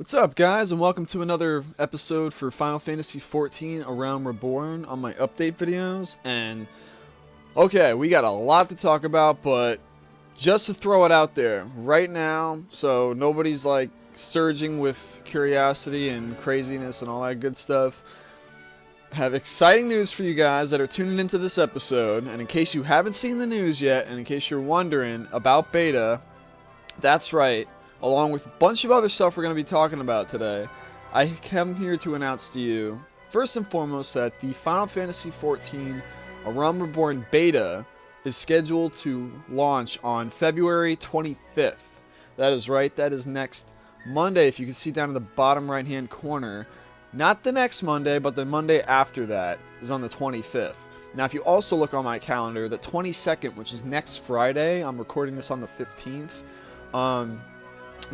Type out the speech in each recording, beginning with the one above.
What's up, guys, and welcome to another episode for Final Fantasy XIV Around Reborn on my update videos. And okay, we got a lot to talk about, but just to throw it out there right now, so nobody's like surging with curiosity and craziness and all that good stuff, I have exciting news for you guys that are tuning into this episode. And in case you haven't seen the news yet, and in case you're wondering about beta, that's right. Along with a bunch of other stuff we're going to be talking about today, I come here to announce to you, first and foremost, that the Final Fantasy XIV Around Reborn beta is scheduled to launch on February 25th. That is right, that is next Monday, if you can see down in the bottom right hand corner. Not the next Monday, but the Monday after that is on the 25th. Now, if you also look on my calendar, the 22nd, which is next Friday, I'm recording this on the 15th,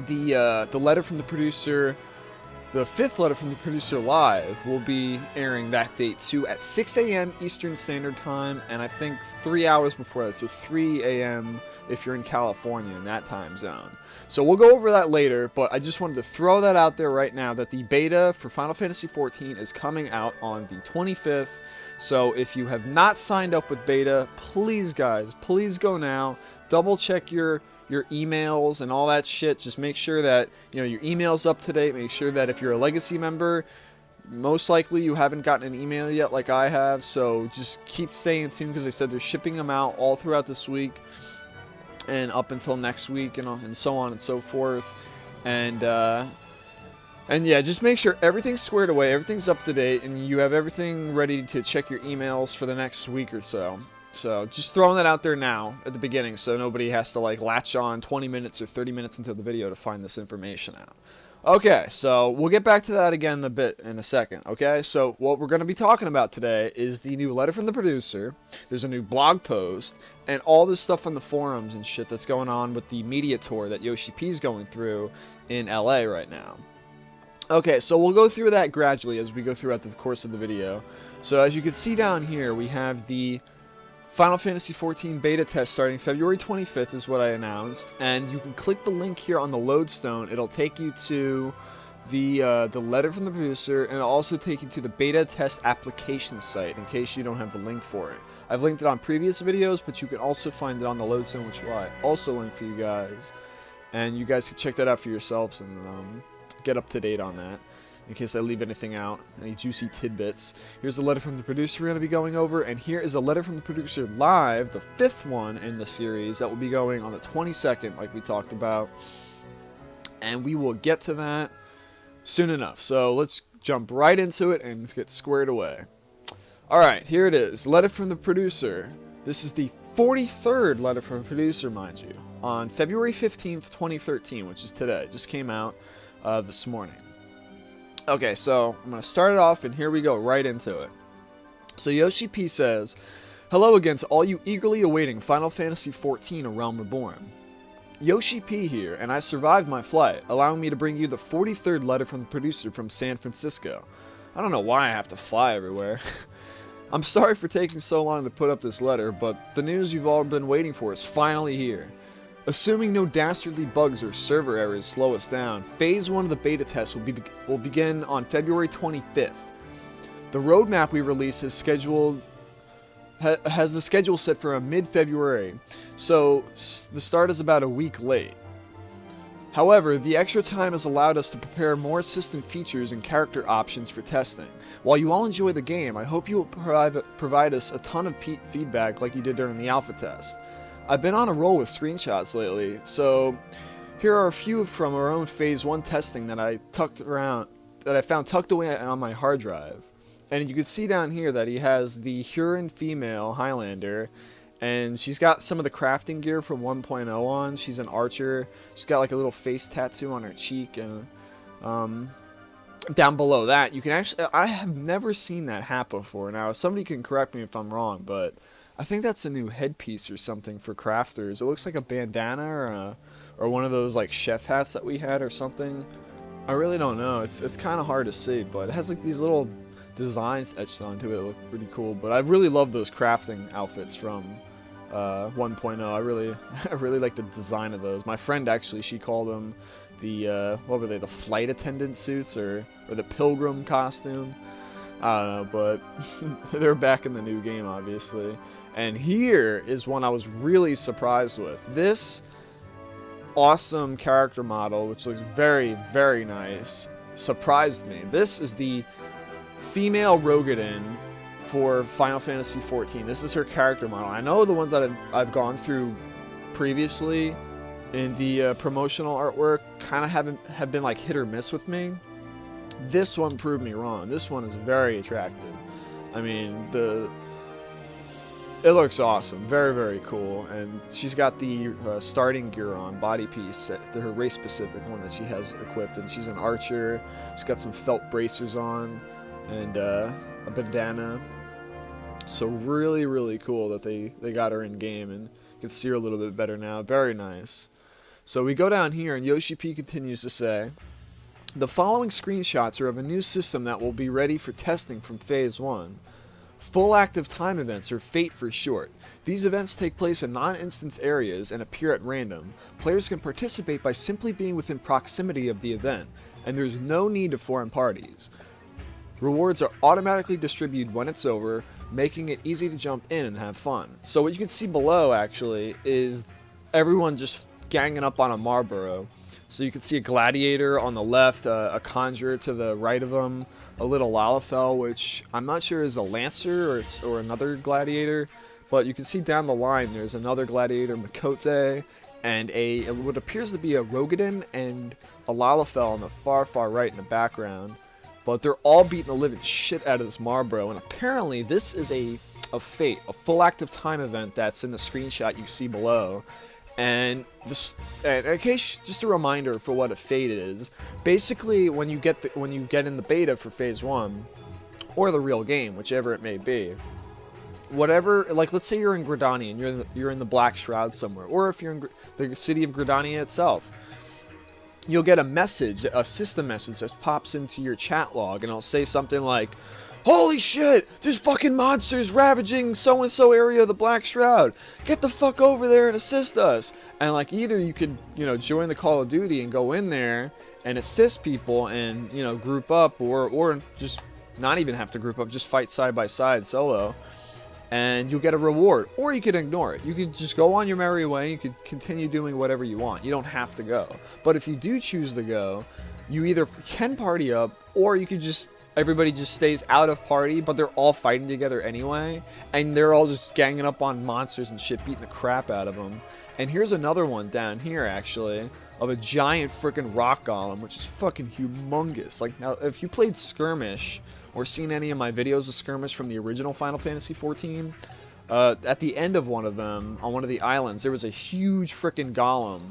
the letter from the producer, the 5th letter from the producer live, will be airing that date too at 6 a.m. Eastern Standard Time, and I think 3 hours before that, so 3 a.m. if you're in California in that time zone. So we'll go over that later, but I just wanted to throw that out there right now that the beta for Final Fantasy XIV is coming out on the 25th. So if you have not signed up with beta, please guys, please go now. Double check your emails and all that shit. Just make sure that your email's up to date. Make sure that if you're a legacy member, most likely you haven't gotten an email yet like I have, so just keep staying tuned because they said they're shipping them out all throughout this week and up until next week and so on and so forth. And yeah, just make sure everything's squared away, everything's up to date, and you have everything ready to check your emails for the next week or so. So, just throwing that out there now, at the beginning, so nobody has to, like, latch on 20 minutes or 30 minutes into the video to find this information out. Okay, so, we'll get back to that again in a second, okay? So, what we're going to be talking about today is the new letter from the producer, there's a new blog post, and all this stuff on the forums and shit that's going on with the media tour that Yoshi P's going through in LA right now. Okay, so we'll go through that gradually as we go throughout the course of the video. So, as you can see down here, we have the Final Fantasy XIV beta test starting February 25th is what I announced, and you can click the link here on the lodestone. It'll take you to the letter from the producer, and it'll also take you to the beta test application site in case you don't have the link for it. I've linked it on previous videos, but you can also find it on the lodestone, which I also link for you guys, and you guys can check that out for yourselves and get up to date on that. In case I leave anything out, any juicy tidbits. Here's a letter from the producer we're going to be going over, and here is a letter from the producer live, the 5th one in the series, that will be going on the 22nd, like we talked about. And we will get to that soon enough. So let's jump right into it and get squared away. Alright, here it is. Letter from the producer. This is the 43rd letter from the producer, mind you, on February 15th, 2013, which is today. Just came out this morning. Okay, so I'm going to start it off, and here we go, right into it. So Yoshi P says, "Hello again to all you eagerly awaiting Final Fantasy XIV Around Reborn. Yoshi P here, and I survived my flight, allowing me to bring you the 43rd letter from the producer from San Francisco. I don't know why I have to fly everywhere. I'm sorry for taking so long to put up this letter, but the news you've all been waiting for is finally here. Assuming no dastardly bugs or server errors slow us down, Phase 1 of the beta test will begin on February 25th. The roadmap we release has the schedule set for mid-February, so the start is about a week late. However, the extra time has allowed us to prepare more system features and character options for testing. While you all enjoy the game, I hope you will provide us a ton of feedback like you did during the alpha test. I've been on a roll with screenshots lately, so here are a few from our own Phase 1 testing that I found tucked away on my hard drive. And you can see down here that he has the Huron female Highlander, and she's got some of the crafting gear from 1.0 on. She's an archer. She's got like a little face tattoo on her cheek, and down below that, you can actually, I have never seen that hat before. Now, somebody can correct me if I'm wrong, but I think that's a new headpiece or something for crafters. It looks like a bandana or one of those like chef hats that we had or something. I really don't know. It's kind of hard to see, but it has like these little designs etched onto it. It looks pretty cool. But I really love those crafting outfits from 1.0. I really like the design of those. My friend actually, she called them the what were they, the flight attendant suits or the pilgrim costume. I don't know, but they're back in the new game, obviously. And here is one I was really surprised with. This awesome character model, which looks very, very nice, surprised me. This is the female Rogadin for Final Fantasy XIV. This is her character model. I know the ones that I've gone through previously in the promotional artwork kind of have been like hit or miss with me. This one proved me wrong. This one is very attractive. I mean, it looks awesome. Very, very cool. And she's got the starting gear on, body piece, her race-specific one that she has equipped. And she's an archer. She's got some felt bracers on and a bandana. So really, really cool that they got her in game, and you can see her a little bit better now. Very nice. So we go down here, and Yoshi P continues to say, the following screenshots are of a new system that will be ready for testing from Phase 1. Full active time events, or FATE for short. These events take place in non-instance areas and appear at random. Players can participate by simply being within proximity of the event, and there's no need to form parties. Rewards are automatically distributed when it's over, making it easy to jump in and have fun. So what you can see below, actually, is everyone just ganging up on a Marlboro. So you can see a gladiator on the left, a conjurer to the right of them, a little Lalafell, which I'm not sure is a lancer or another gladiator, but you can see down the line there's another gladiator, Makote, and what appears to be a Rogadin and a Lalafell on the far right in the background. But they're all beating the living shit out of this Marlboro, and apparently this is a FATE, a full active time event that's in the screenshot you see below. And in case, just a reminder for what a FATE is. Basically, when you get in the beta for Phase 1, or the real game, whichever it may be, whatever, like let's say you're in Gridania and you're in the Black Shroud somewhere, or if you're in the city of Gridania itself, you'll get a message, a system message that pops into your chat log, and it'll say something like, holy shit, there's fucking monsters ravaging so-and-so area of the Black Shroud. Get the fuck over there and assist us. And like either you could, join the Call of Duty and go in there and assist people and, group up, or just not even have to group up, just fight side by side solo. And you'll get a reward, or you could ignore it. You could just go on your merry way. You could continue doing whatever you want. You don't have to go. But if you do choose to go, you either can party up, or you could just, everybody just stays out of party, but they're all fighting together anyway, and they're all just ganging up on monsters and shit, beating the crap out of them. And here's another one down here, actually, of a giant freaking rock golem, which is fucking humongous. Like, now, if you played Skirmish, or seen any of my videos of Skirmish from the original Final Fantasy XIV, at the end of one of them, on one of the islands, there was a huge freaking golem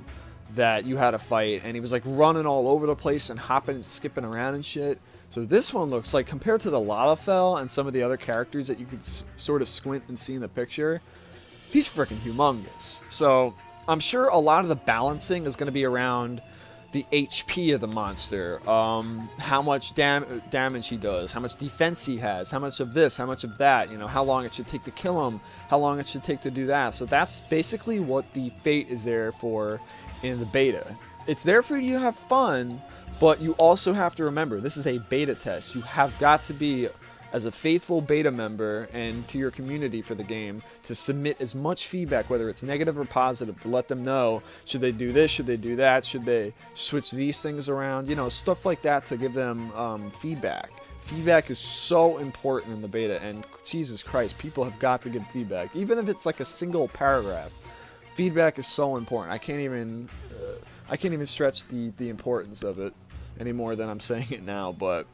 that you had to fight, and he was like running all over the place and hopping and skipping around and shit. So this one looks like, compared to the Lalafell and some of the other characters that you could sort of squint and see in the picture, he's freaking humongous. So I'm sure a lot of the balancing is going to be around the HP of the monster, how much damage he does, how much defense he has, how much of this, how much of that, how long it should take to kill him, how long it should take to do that. So that's basically what the FATE is there for in the beta. It's there for you to have fun, but you also have to remember, this is a beta test. You have got to be, as a faithful beta member and to your community for the game, to submit as much feedback, whether it's negative or positive, to let them know, should they do this, should they do that, should they switch these things around, stuff like that, to give them feedback. Feedback is so important in the beta, and Jesus Christ, people have got to give feedback, even if it's like a single paragraph. Feedback is so important. I can't even stretch the importance of it any more than I'm saying it now, but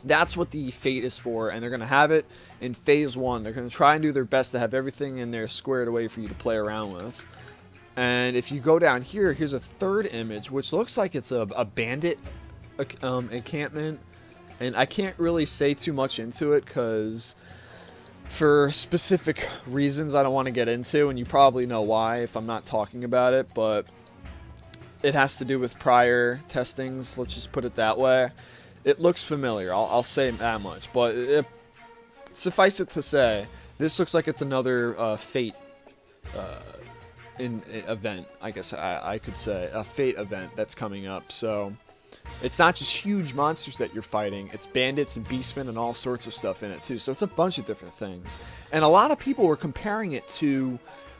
that's what the FATE is for, and they're going to have it in Phase 1. They're going to try and do their best to have everything in there squared away for you to play around with. And if you go down here, here's a third image, which looks like it's a bandit encampment. And I can't really say too much into it, because for specific reasons I don't want to get into, and you probably know why if I'm not talking about it, but it has to do with prior testings, let's just put it that way. It looks familiar, I'll say that much, but suffice it to say, this looks like it's another FATE event, I guess I could say, a fate event that's coming up. So it's not just huge monsters that you're fighting, it's bandits and beastmen and all sorts of stuff in it too. So it's a bunch of different things. And a lot of people were comparing it to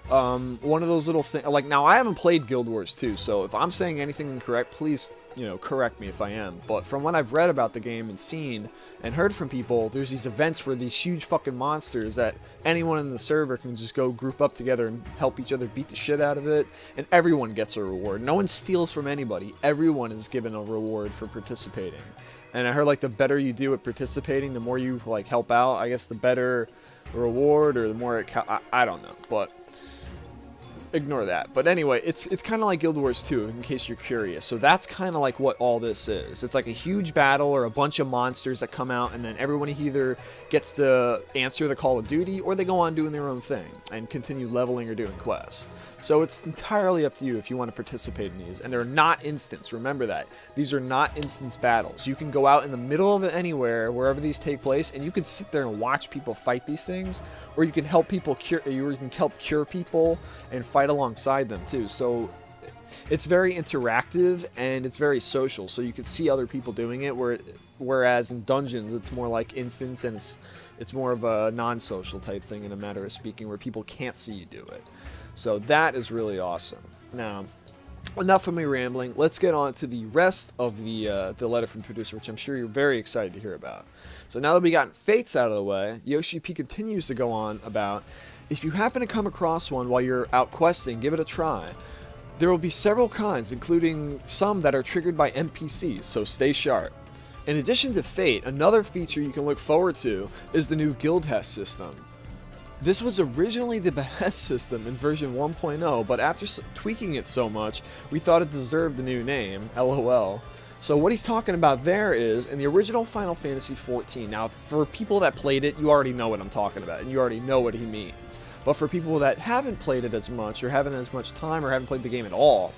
one of those little things. Like, now I haven't played Guild Wars 2, so if I'm saying anything incorrect, please, correct me if I am. But from what I've read about the game and seen and heard from people, there's these events where these huge fucking monsters that anyone in the server can just go group up together and help each other beat the shit out of it, and everyone gets a reward. No one steals from anybody. Everyone is given a reward for participating. And I heard, like, the better you do at participating, the more you, like, help out, I guess the better the reward, or the more it I don't know, but ignore that. But anyway, it's kind of like Guild Wars 2, in case you're curious. So that's kind of like what all this is. It's like a huge battle or a bunch of monsters that come out, and then everyone either gets to answer the call of duty, or they go on doing their own thing and continue leveling or doing quests. So it's entirely up to you if you want to participate in these. And they're not instants, remember that. These are not instance battles. You can go out in the middle of it anywhere, wherever these take place, and you can sit there and watch people fight these things, or you can help people cure people and fight alongside them too. So it's very interactive and it's very social, so you can see other people doing it, whereas in dungeons it's more like instance, and it's more of a non-social type thing, in a matter of speaking, where people can't see you do it. So that is really awesome. Now, enough of me rambling. Let's get on to the rest of the letter from the producer, which I'm sure you're very excited to hear about. So now that we got fates out of the way, Yoshi P continues to go on about, if you happen to come across one while you're out questing, give it a try. There will be several kinds, including some that are triggered by NPCs, so stay sharp. In addition to fate, another feature you can look forward to is the new ul'dah system. This was originally the behest system in version 1.0, but after tweaking it so much, we thought it deserved a new name, LOL. So what he's talking about there is, in the original Final Fantasy XIV, now for people that played it, you already know what I'm talking about, and you already know what he means. But for people that haven't played it as much, or haven't as much time, or haven't played the game at all,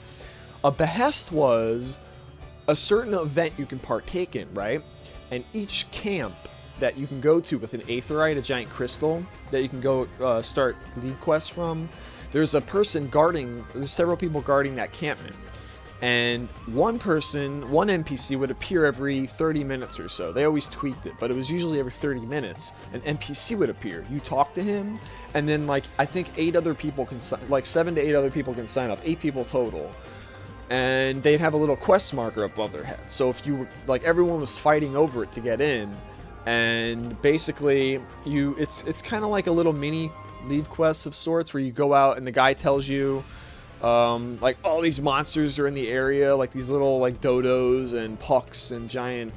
a behest was a certain event you can partake in, right? And each camp that you can go to with an aetheryte, a giant crystal, that you can go start lead quests from, there's several people guarding that campment. And one NPC would appear every 30 minutes or so. They always tweaked it, but it was usually every 30 minutes. An NPC would appear. You talk to him, and then, like, I think 7 to 8 other people can sign up, 8 people total. And they'd have a little quest marker above their head. So if you were, like, everyone was fighting over it to get in, and basically it's kind of like a little mini lead quest of sorts, where you go out and the guy tells you, like, all these monsters are in the area, like these little, like, dodos and pucks and giant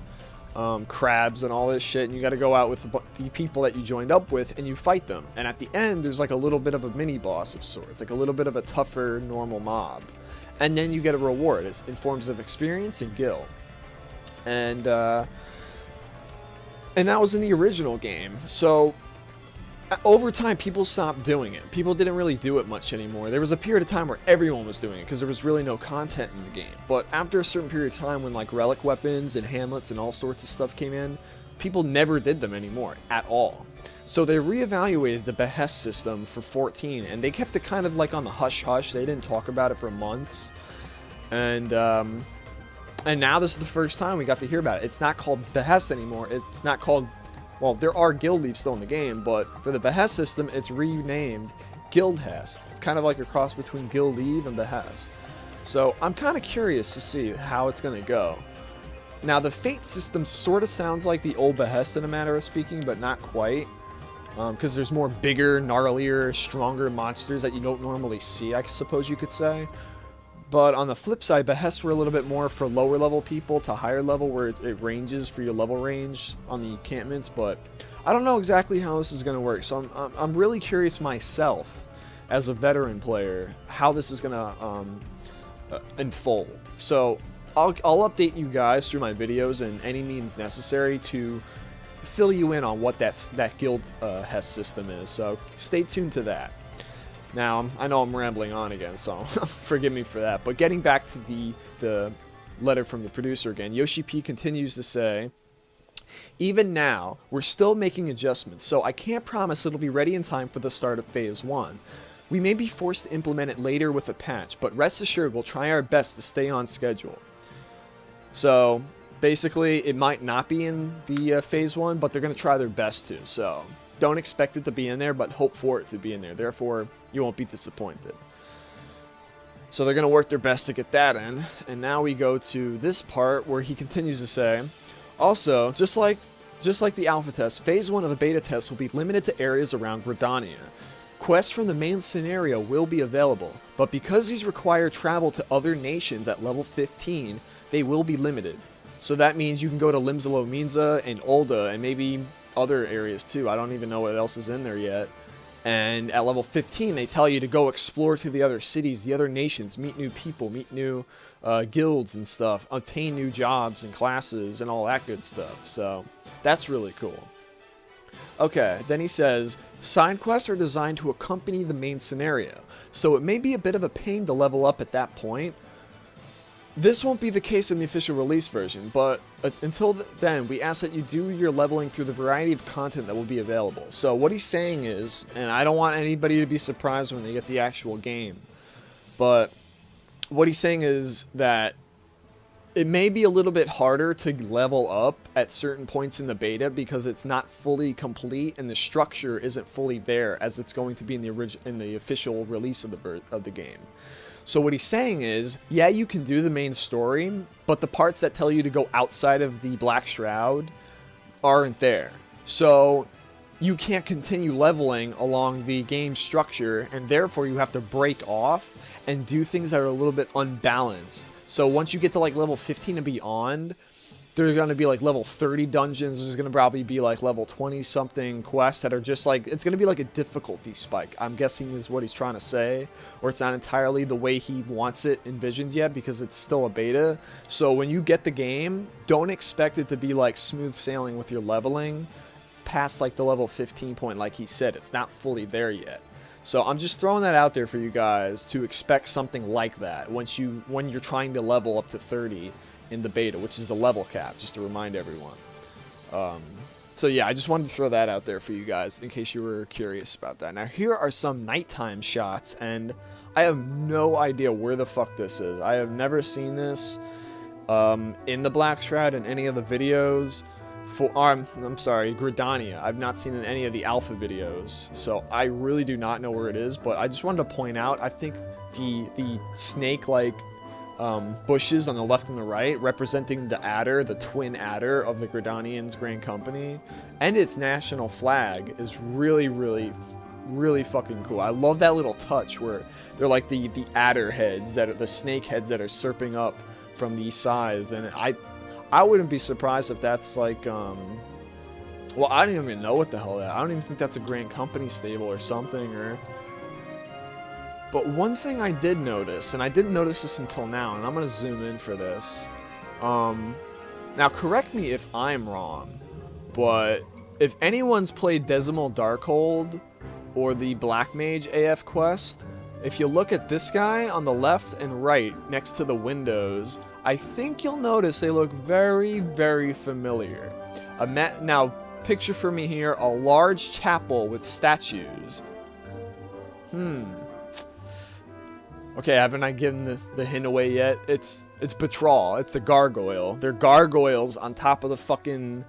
crabs and all this shit, and you got to go out with the people that you joined up with, and you fight them. And at the end, there's like a little bit of a mini boss of sorts, like a little bit of a tougher normal mob, and then you get a reward in forms of experience and gil. And that was in the original game. So over time, people stopped doing it. People didn't really do it much anymore. There was a period of time where everyone was doing it because there was really no content in the game. But after a certain period of time, when, like, relic weapons and hamlets and all sorts of stuff came in, people never did them anymore at all. So they reevaluated the behest system for 14, and they kept it kind of like on the hush-hush. They didn't talk about it for months. And now this is the first time we got to hear about it. It's not called behest anymore. It's not called... Well, there are guild leaves still in the game, but for the behest system, it's renamed Guildhest. It's kind of like a cross between guild leave and behest. So I'm kind of curious to see how it's going to go. Now, the fate system sort of sounds like the old behest in a matter of speaking, but not quite. Because there's more bigger, gnarlier, stronger monsters that you don't normally see, I suppose you could say. But on the flip side, Behests were a little bit more for lower level people to higher level, where it ranges for your level range on the encampments. But I don't know exactly how this is going to work, so I'm really curious myself, as a veteran player, how this is going to unfold. So I'll update you guys through my videos and any means necessary to fill you in on what that guild Hess system is. So stay tuned to that. Now, I know I'm rambling on again, so forgive me for that. But getting back to the letter from the producer again, Yoshi P continues to say, even now, we're still making adjustments, so I can't promise it'll be ready in time for the start of Phase 1. We may be forced to implement it later with a patch, but rest assured we'll try our best to stay on schedule. So, basically, it might not be in the Phase 1, but they're going to try their best to. So, don't expect it to be in there, but hope for it to be in there. Therefore, you won't be disappointed. So they're going to work their best to get that in. And now we go to this part where he continues to say, also, just like the alpha test, Phase 1 of the beta test will be limited to areas around Gridania. Quests from the main scenario will be available, but because these require travel to other nations at level 15, they will be limited. So that means you can go to Leonesaurus and ul'dah and maybe other areas too. I don't even know what else is in there yet. And at level 15, they tell you to go explore to the other cities, the other nations, meet new people, meet new guilds and stuff, obtain new jobs and classes and all that good stuff. So that's really cool. Okay, then he says, side quests are designed to accompany the main scenario, so it may be a bit of a pain to level up at that point. This won't be the case in the official release version, but until then, we ask that you do your leveling through the variety of content that will be available. So what he's saying is, and I don't want anybody to be surprised when they get the actual game, but what he's saying is that it may be a little bit harder to level up at certain points in the beta because it's not fully complete and the structure isn't fully there as it's going to be in the official release of the game. So what he's saying is, yeah, you can do the main story, but the parts that tell you to go outside of the Black Shroud aren't there. So you can't continue leveling along the game structure, and therefore you have to break off and do things that are a little bit unbalanced. So once you get to like level 15 and beyond, there's going to be like level 30 dungeons, there's going to probably be like level 20 something quests that are just like, it's going to be like a difficulty spike, I'm guessing is what he's trying to say, or it's not entirely the way he wants it envisioned yet because it's still a beta. So when you get the game, don't expect it to be like smooth sailing with your leveling past like the level 15 point. Like he said, it's not fully there yet. So I'm just throwing that out there for you guys to expect something like that when you're trying to level up to 30 in the beta, which is the level cap, just to remind everyone. So yeah, I just wanted to throw that out there for you guys in case you were curious about that. Now here are some nighttime shots, and I have no idea where the fuck this is. I have never seen this in the Black Shroud in any of the videos. I'm sorry, Gridania. I've not seen in any of the alpha videos, so I really do not know where it is, but I just wanted to point out, I think the snake-like bushes on the left and the right, representing the adder, the twin adder of the Gridanians' Grand Company, and its national flag is really, really, really fucking cool. I love that little touch where they're like the adder heads, that are the snake heads that are serping up from these sides, and I wouldn't be surprised if that's like, well, I don't even know what the hell that, I don't even think that's a Grand Company stable or something, or... But one thing I did notice, and I didn't notice this until now, and I'm going to zoom in for this. Now, correct me if I'm wrong, but if anyone's played Decimal Darkhold or the Black Mage AF quest, if you look at this guy on the left and right next to the windows, I think you'll notice they look very, very familiar. Now, picture for me here a large chapel with statues. Okay, haven't I given the hint away yet? It's Batrawl. It's a gargoyle. They're gargoyles on top of the fucking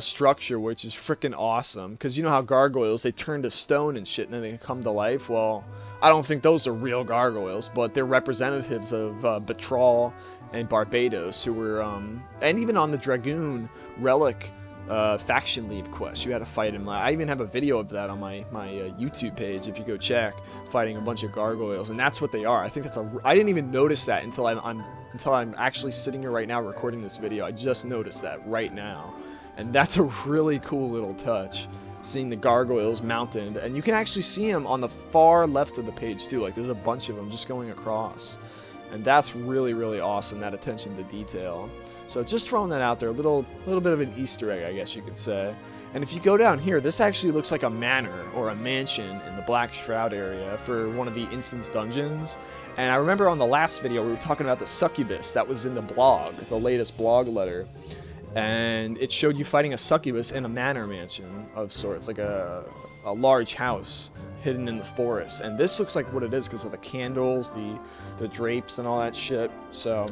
structure, which is freaking awesome. Because you know how gargoyles, they turn to stone and shit and then they come to life? Well, I don't think those are real gargoyles, but they're representatives of Batrawl and Barbados, who were, and even on the Dragoon Relic faction leave quest, you had to fight him. I even have a video of that on my YouTube page if you go check, fighting a bunch of gargoyles, and that's what they are. I think that's I didn't even notice that until I'm actually sitting here right now recording this video. I just noticed that right now, and that's a really cool little touch, seeing the gargoyles mounted, and you can actually see them on the far left of the page too. Like there's a bunch of them just going across, and that's really, really awesome, that attention to detail. So just throwing that out there, a little bit of an Easter egg, I guess you could say. And if you go down here, this actually looks like a manor or a mansion in the Black Shroud area for one of the instance dungeons. And I remember on the last video we were talking about the succubus that was in the blog, the latest blog letter. and it showed you fighting a succubus in a manor mansion of sorts, like a large house hidden in the forest. And this looks like what it is because of the candles, the drapes, and all that shit. So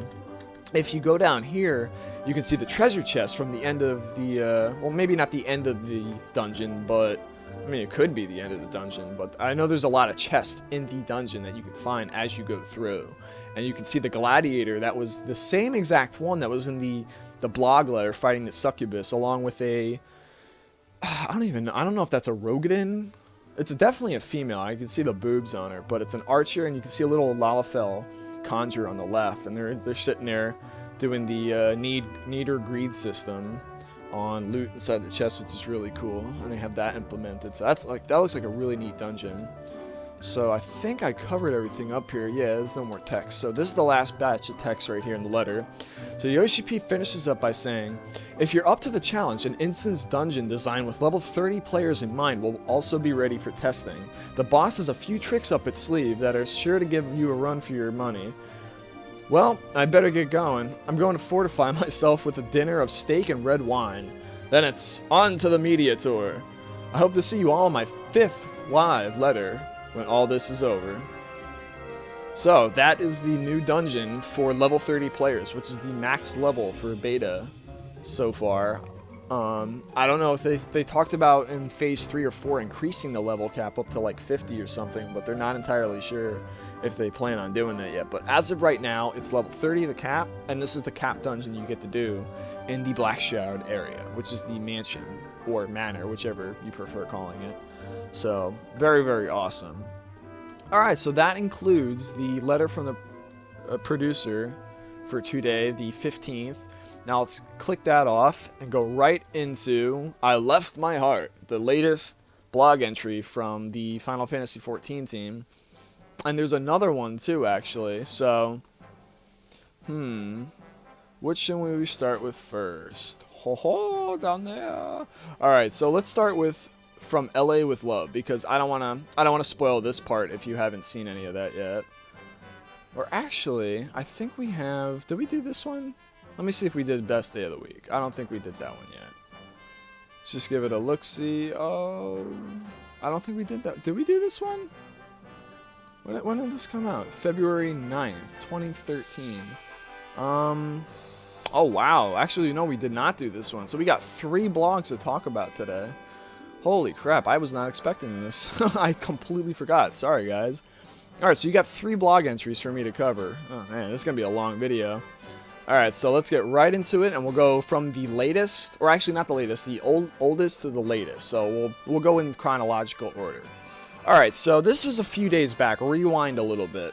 if you go down here, you can see the treasure chest from the end of the, well, maybe not the end of the dungeon, but, I mean, it could be the end of the dungeon, but I know there's a lot of chests in the dungeon that you can find as you go through. And you can see the gladiator that was the same exact one that was in the blog letter fighting the succubus, along with a, I don't know if that's a Rogadin. It's definitely a female. I can see the boobs on her, but it's an archer, and you can see a little Lalafell conjurer on the left, and they're sitting there doing the need or greed system on loot inside the chest, which is really cool, and they have that implemented. So that looks like a really neat dungeon. So I think I covered everything up here. Yeah, there's no more text. So this is the last batch of text right here in the letter. So Yoshi P finishes up by saying, if you're up to the challenge, an instance dungeon designed with level 30 players in mind will also be ready for testing. The boss has a few tricks up its sleeve that are sure to give you a run for your money. Well, I better get going. I'm going to fortify myself with a dinner of steak and red wine. Then it's on to the media tour. I hope to see you all in my 5th live letter when all this is over. So that is the new dungeon for level 30 players, which is the max level for beta so far. I don't know if they talked about in phase 3 or 4 increasing the level cap up to like 50 or something, but they're not entirely sure if they plan on doing that yet. But as of right now, it's level 30 the cap, and this is the cap dungeon you get to do in the Black Shroud area, which is the mansion or manor, whichever you prefer calling it. So, very, very awesome. Alright, so that includes the letter from the producer for today, the 15th. Now let's click that off and go right into I Left My Heart, the latest blog entry from the Final Fantasy XIV team. And there's another one too, actually. So, which should we start with first? Ho, down there. Alright, so let's start with From LA with Love, because I don't wanna spoil this part if you haven't seen any of that yet. Or actually, I think we have. Did we do this one? Let me see if we did Best Day of the Week. I don't think we did that one yet. Let's just give it a look-see. Oh, I don't think we did that. Did we do this one? When did this come out? February 9th, 2013. Oh wow. Actually, no, we did not do this one. So we got 3 blogs to talk about today. Holy crap, I was not expecting this. I completely forgot. Sorry, guys. Alright, so you got 3 blog entries for me to cover. Oh man, this is going to be a long video. Alright, so let's get right into it, and we'll go from the latest, or actually not the latest, the oldest to the latest. So we'll go in chronological order. Alright, so this was a few days back. Rewind a little bit.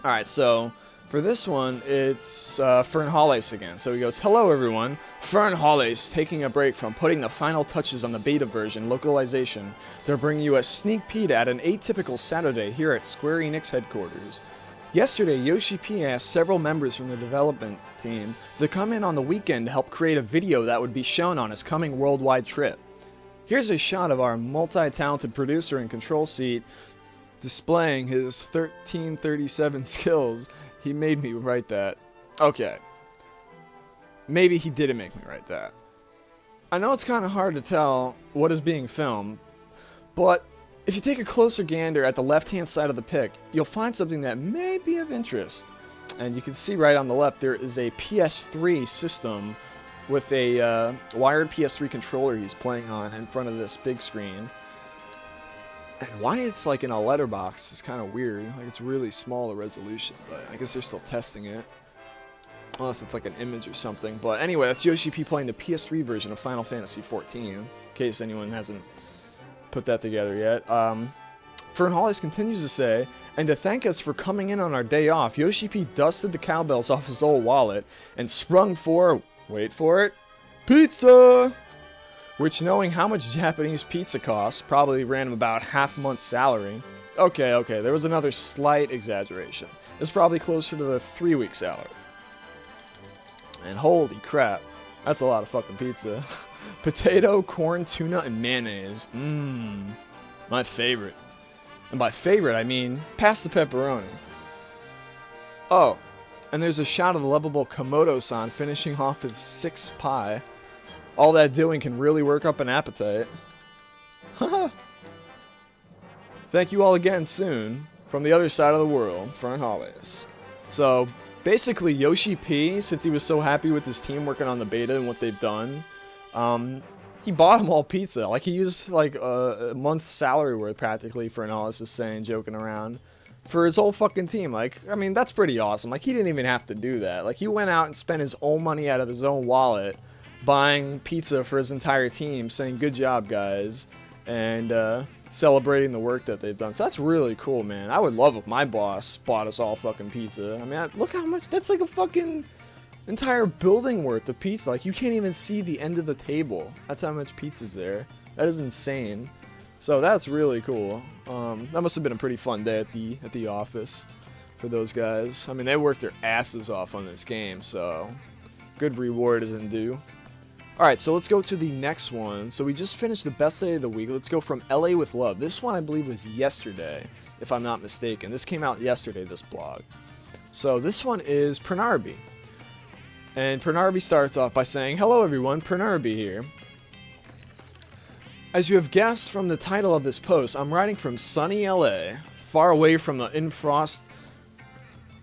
Alright, so for this one, it's Fern Hollis again. So he goes, hello everyone, Fern Hollis taking a break from putting the final touches on the beta version localization to bring you a sneak peek at an atypical Saturday here at Square Enix headquarters. Yesterday, Yoshi P asked several members from the development team to come in on the weekend to help create a video that would be shown on his coming worldwide trip. Here's a shot of our multi-talented producer in control seat displaying his 1337 skills. He made me write that. Okay. Maybe he didn't make me write that. I know it's kind of hard to tell what is being filmed, but if you take a closer gander at the left-hand side of the pic, you'll find something that may be of interest. And you can see right on the left there is a PS3 system with a wired PS3 controller he's playing on in front of this big screen. And why it's like in a letterbox is kind of weird. Like it's really small, the resolution, but I guess they're still testing it. Unless it's like an image or something. But anyway, that's Yoshi P playing the PS3 version of Final Fantasy XIV, in case anyone hasn't put that together yet. Fern Hollis continues to say, and to thank us for coming in on our day off, Yoshi P dusted the cowbells off his old wallet and sprung for, wait for it, pizza! Which, knowing how much Japanese pizza costs, probably ran him about half a month's salary. Okay, there was another slight exaggeration. It's probably closer to the 3-week salary. And holy crap, that's a lot of fucking pizza. Potato, corn, tuna, and mayonnaise. My favorite. And by favorite, I mean past the pepperoni. Oh, And there's a shot of the lovable Komodo-san finishing off his 6th pie. All that doing can really work up an appetite. Thank you all again soon from the other side of the world, Fernhales. So basically Yoshi P, since he was so happy with his team working on the beta and what they've done, he bought them all pizza. Like he used like a month's salary worth practically, Fernhales was saying, joking around, for his whole fucking team. Like, I mean, that's pretty awesome. Like, he didn't even have to do that. Like, he went out and spent his own money out of his own wallet buying pizza for his entire team, saying, good job, guys, and celebrating the work that they've done. So that's really cool, man. I would love if my boss bought us all fucking pizza. I mean, look how much, that's like a fucking entire building worth of pizza. Like, you can't even see the end of the table. That's how much pizza's there. That is insane. So that's really cool. That must have been a pretty fun day at the office for those guys. I mean, they worked their asses off on this game, so good reward isn't due. Alright, so let's go to the next one. So we just finished the best day of the week. Let's go from LA with Love. This one I believe was yesterday, if I'm not mistaken. This came out yesterday, this blog. So this one is Pranarby. And Pranarby starts off by saying, hello everyone, Pranarby here. As you have guessed from the title of this post, I'm writing from sunny LA, far away from the in-frost,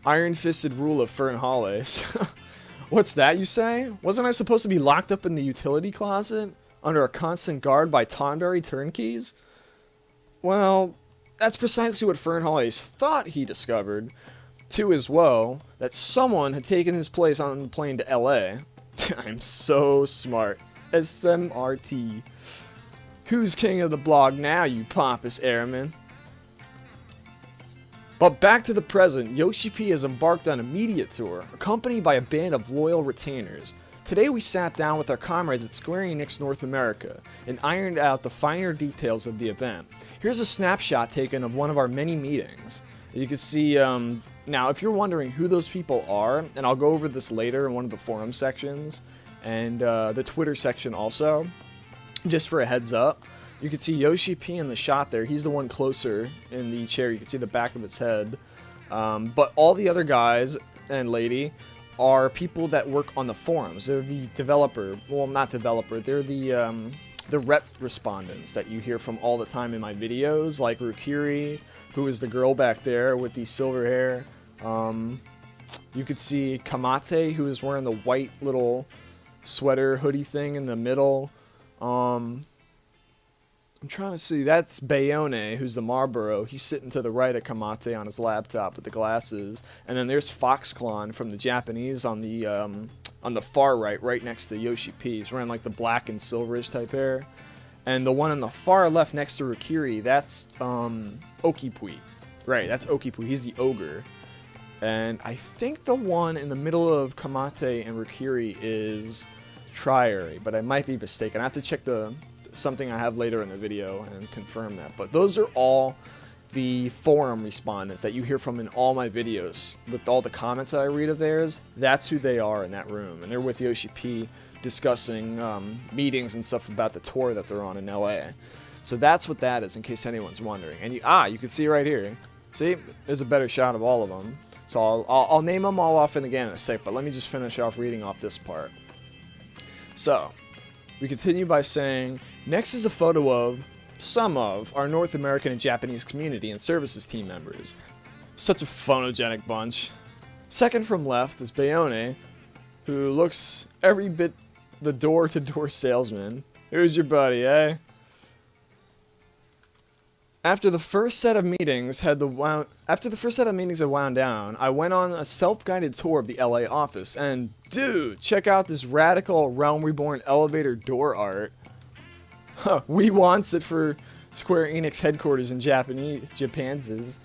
iron-fisted rule of Fernhales. What's that, you say? Wasn't I supposed to be locked up in the utility closet, under a constant guard by Tonberry turnkeys? Well, that's precisely what Fernhales thought he discovered, to his woe, that someone had taken his place on the plane to LA. I'm so smart. SMRT. Who's king of the blog now, you pompous airman? But back to the present, Yoshi P has embarked on a media tour, accompanied by a band of loyal retainers. Today we sat down with our comrades at square-enix North America, and ironed out the finer details of the event. Here's a snapshot taken of one of our many meetings. You can see, now if you're wondering who those people are, and I'll go over this later in one of the forum sections, and the Twitter section also, just for a heads up, you can see Yoshi P in the shot there. He's the one closer in the chair. You can see the back of his head. But all the other guys and lady are people that work on the forums. They're the developer, well, not developer, they're the rep respondents that you hear from all the time in my videos, like Rukiri, who is the girl back there with the silver hair. You could see Kamate, who is wearing the white little sweater hoodie thing in the middle. I'm trying to see, that's Leone, who's the Marlboro. He's sitting to the right of Kamate on his laptop with the glasses. And then there's Foxclon from the Japanese on the far right, right next to Yoshi P. He's wearing like the black and silverish type hair. And the one on the far left next to Rukiri, that's Okipui. Right, that's Okipui. He's the ogre. And I think the one in the middle of Kamate and Rukiri is Triary, but I might be mistaken. I have to check something I have later in the video and confirm that. But those are all the forum respondents that you hear from in all my videos. With all the comments that I read of theirs, that's who they are in that room. And they're with Yoshi P discussing meetings and stuff about the tour that they're on in LA. So that's what that is, in case anyone's wondering. And you can see right here. See, there's a better shot of all of them. So I'll name them all off again in a sec, but let me just finish off reading off this part. So, we continue by saying, next is a photo of some of our North American and Japanese community and services team members. Such a phonogenic bunch. Second from left is Leone, who looks every bit the door-to-door salesman. Who's your buddy, eh? After the first set of meetings had wound down, I went on a self-guided tour of the LA office, and dude, check out this radical Realm Reborn elevator door art. Huh, we wants it for Square Enix headquarters in Japan's. It's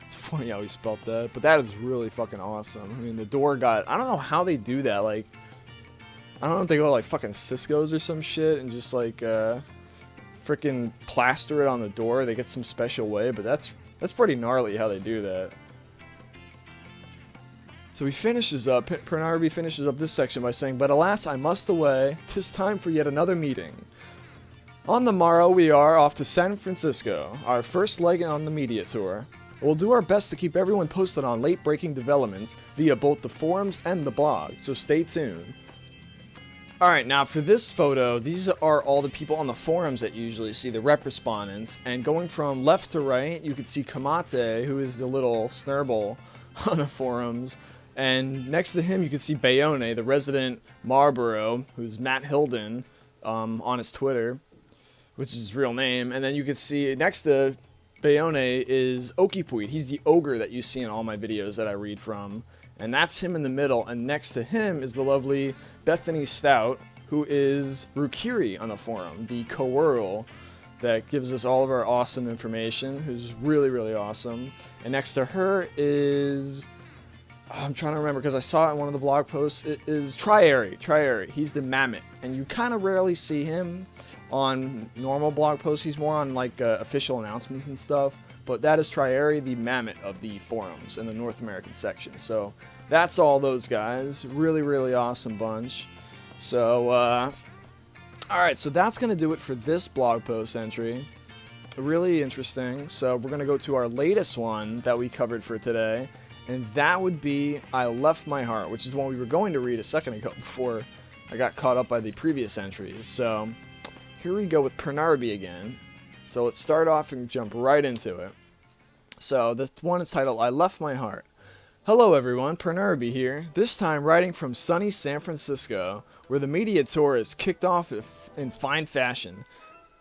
funny how he spelt that, but that is really fucking awesome. I mean, the door got, I don't know how they do that, like, I don't know if they go like fucking Cisco's or some shit and just like freaking plaster it on the door. They get some special way, but that's pretty gnarly how they do that. So he finishes up, Pranarby finishes up this section by saying, but alas, I must away. 'Tis time for yet another meeting. On the morrow we are off to San Francisco, our first leg on the media tour. We'll do our best to keep everyone posted on late-breaking developments via both the forums and the blog, so stay tuned. Alright, now for this photo, these are all the people on the forums that you usually see, the rep respondents, and going from left to right, you can see Kamate, who is the little snurble on the forums, and next to him you can see Leone, the resident Marlboro, who's Matt Hilden on his Twitter, which is his real name, and then you can see next to Leone is Okipuit. He's the ogre that you see in all my videos that I read from. And that's him in the middle, and next to him is the lovely Bethany Stout, who is Rukiri on the forum, the Coworl that gives us all of our awesome information, who's really, really awesome. And next to her is, I'm trying to remember because I saw it in one of the blog posts, it is Triary. He's the Mammoth, and you kind of rarely see him on normal blog posts. He's more on like official announcements and stuff. But that is Triary, the Mammoth of the forums in the North American section. So that's all those guys. Really, really awesome bunch. So, alright, so that's going to do it for this blog post entry. Really interesting. So we're going to go to our latest one that we covered for today. And that would be I Left My Heart, which is one we were going to read a second ago before I got caught up by the previous entries. So here we go with Pernarby again. So let's start off and jump right into it. So this one is titled I Left My Heart. Hello everyone, Pernarby here, this time writing from sunny San Francisco, where the media tour is kicked off in fine fashion.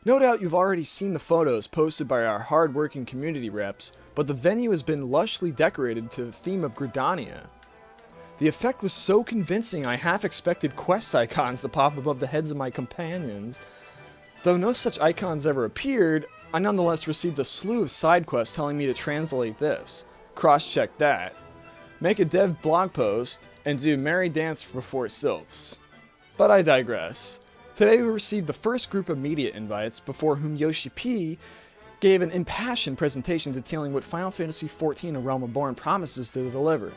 No doubt you've already seen the photos posted by our hard-working community reps, but the venue has been lushly decorated to the theme of Gridania. The effect was so convincing I half expected quest icons to pop above the heads of my companions. Though no such icons ever appeared, I nonetheless received a slew of side quests telling me to translate this, cross-check that, make a dev blog post, and do merry dance before sylphs. But I digress. Today we received the first group of media invites, before whom Yoshi P gave an impassioned presentation detailing what Final Fantasy XIV A Realm Reborn promises to deliver.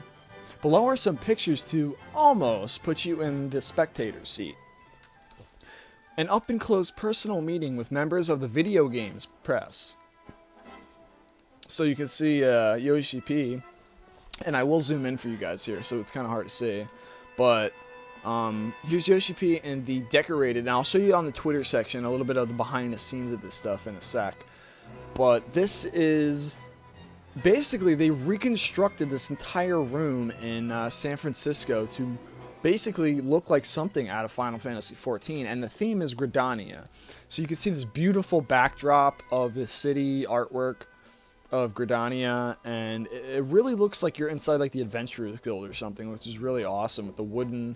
Below are some pictures to almost put you in the spectator seat. An up-and-close personal meeting with members of the video games press. So you can see Yoshi P, and I will zoom in for you guys here, so it's kind of hard to see. But here's Yoshi P in the decorated, and I'll show you on the Twitter section a little bit of the behind-the-scenes of this stuff in a sec. But this is basically they reconstructed this entire room in San Francisco to basically look like something out of Final Fantasy XIV, and the theme is Gridania. So you can see this beautiful backdrop of the city artwork of Gridania, and it really looks like you're inside like the Adventurers Guild or something, which is really awesome with the wooden,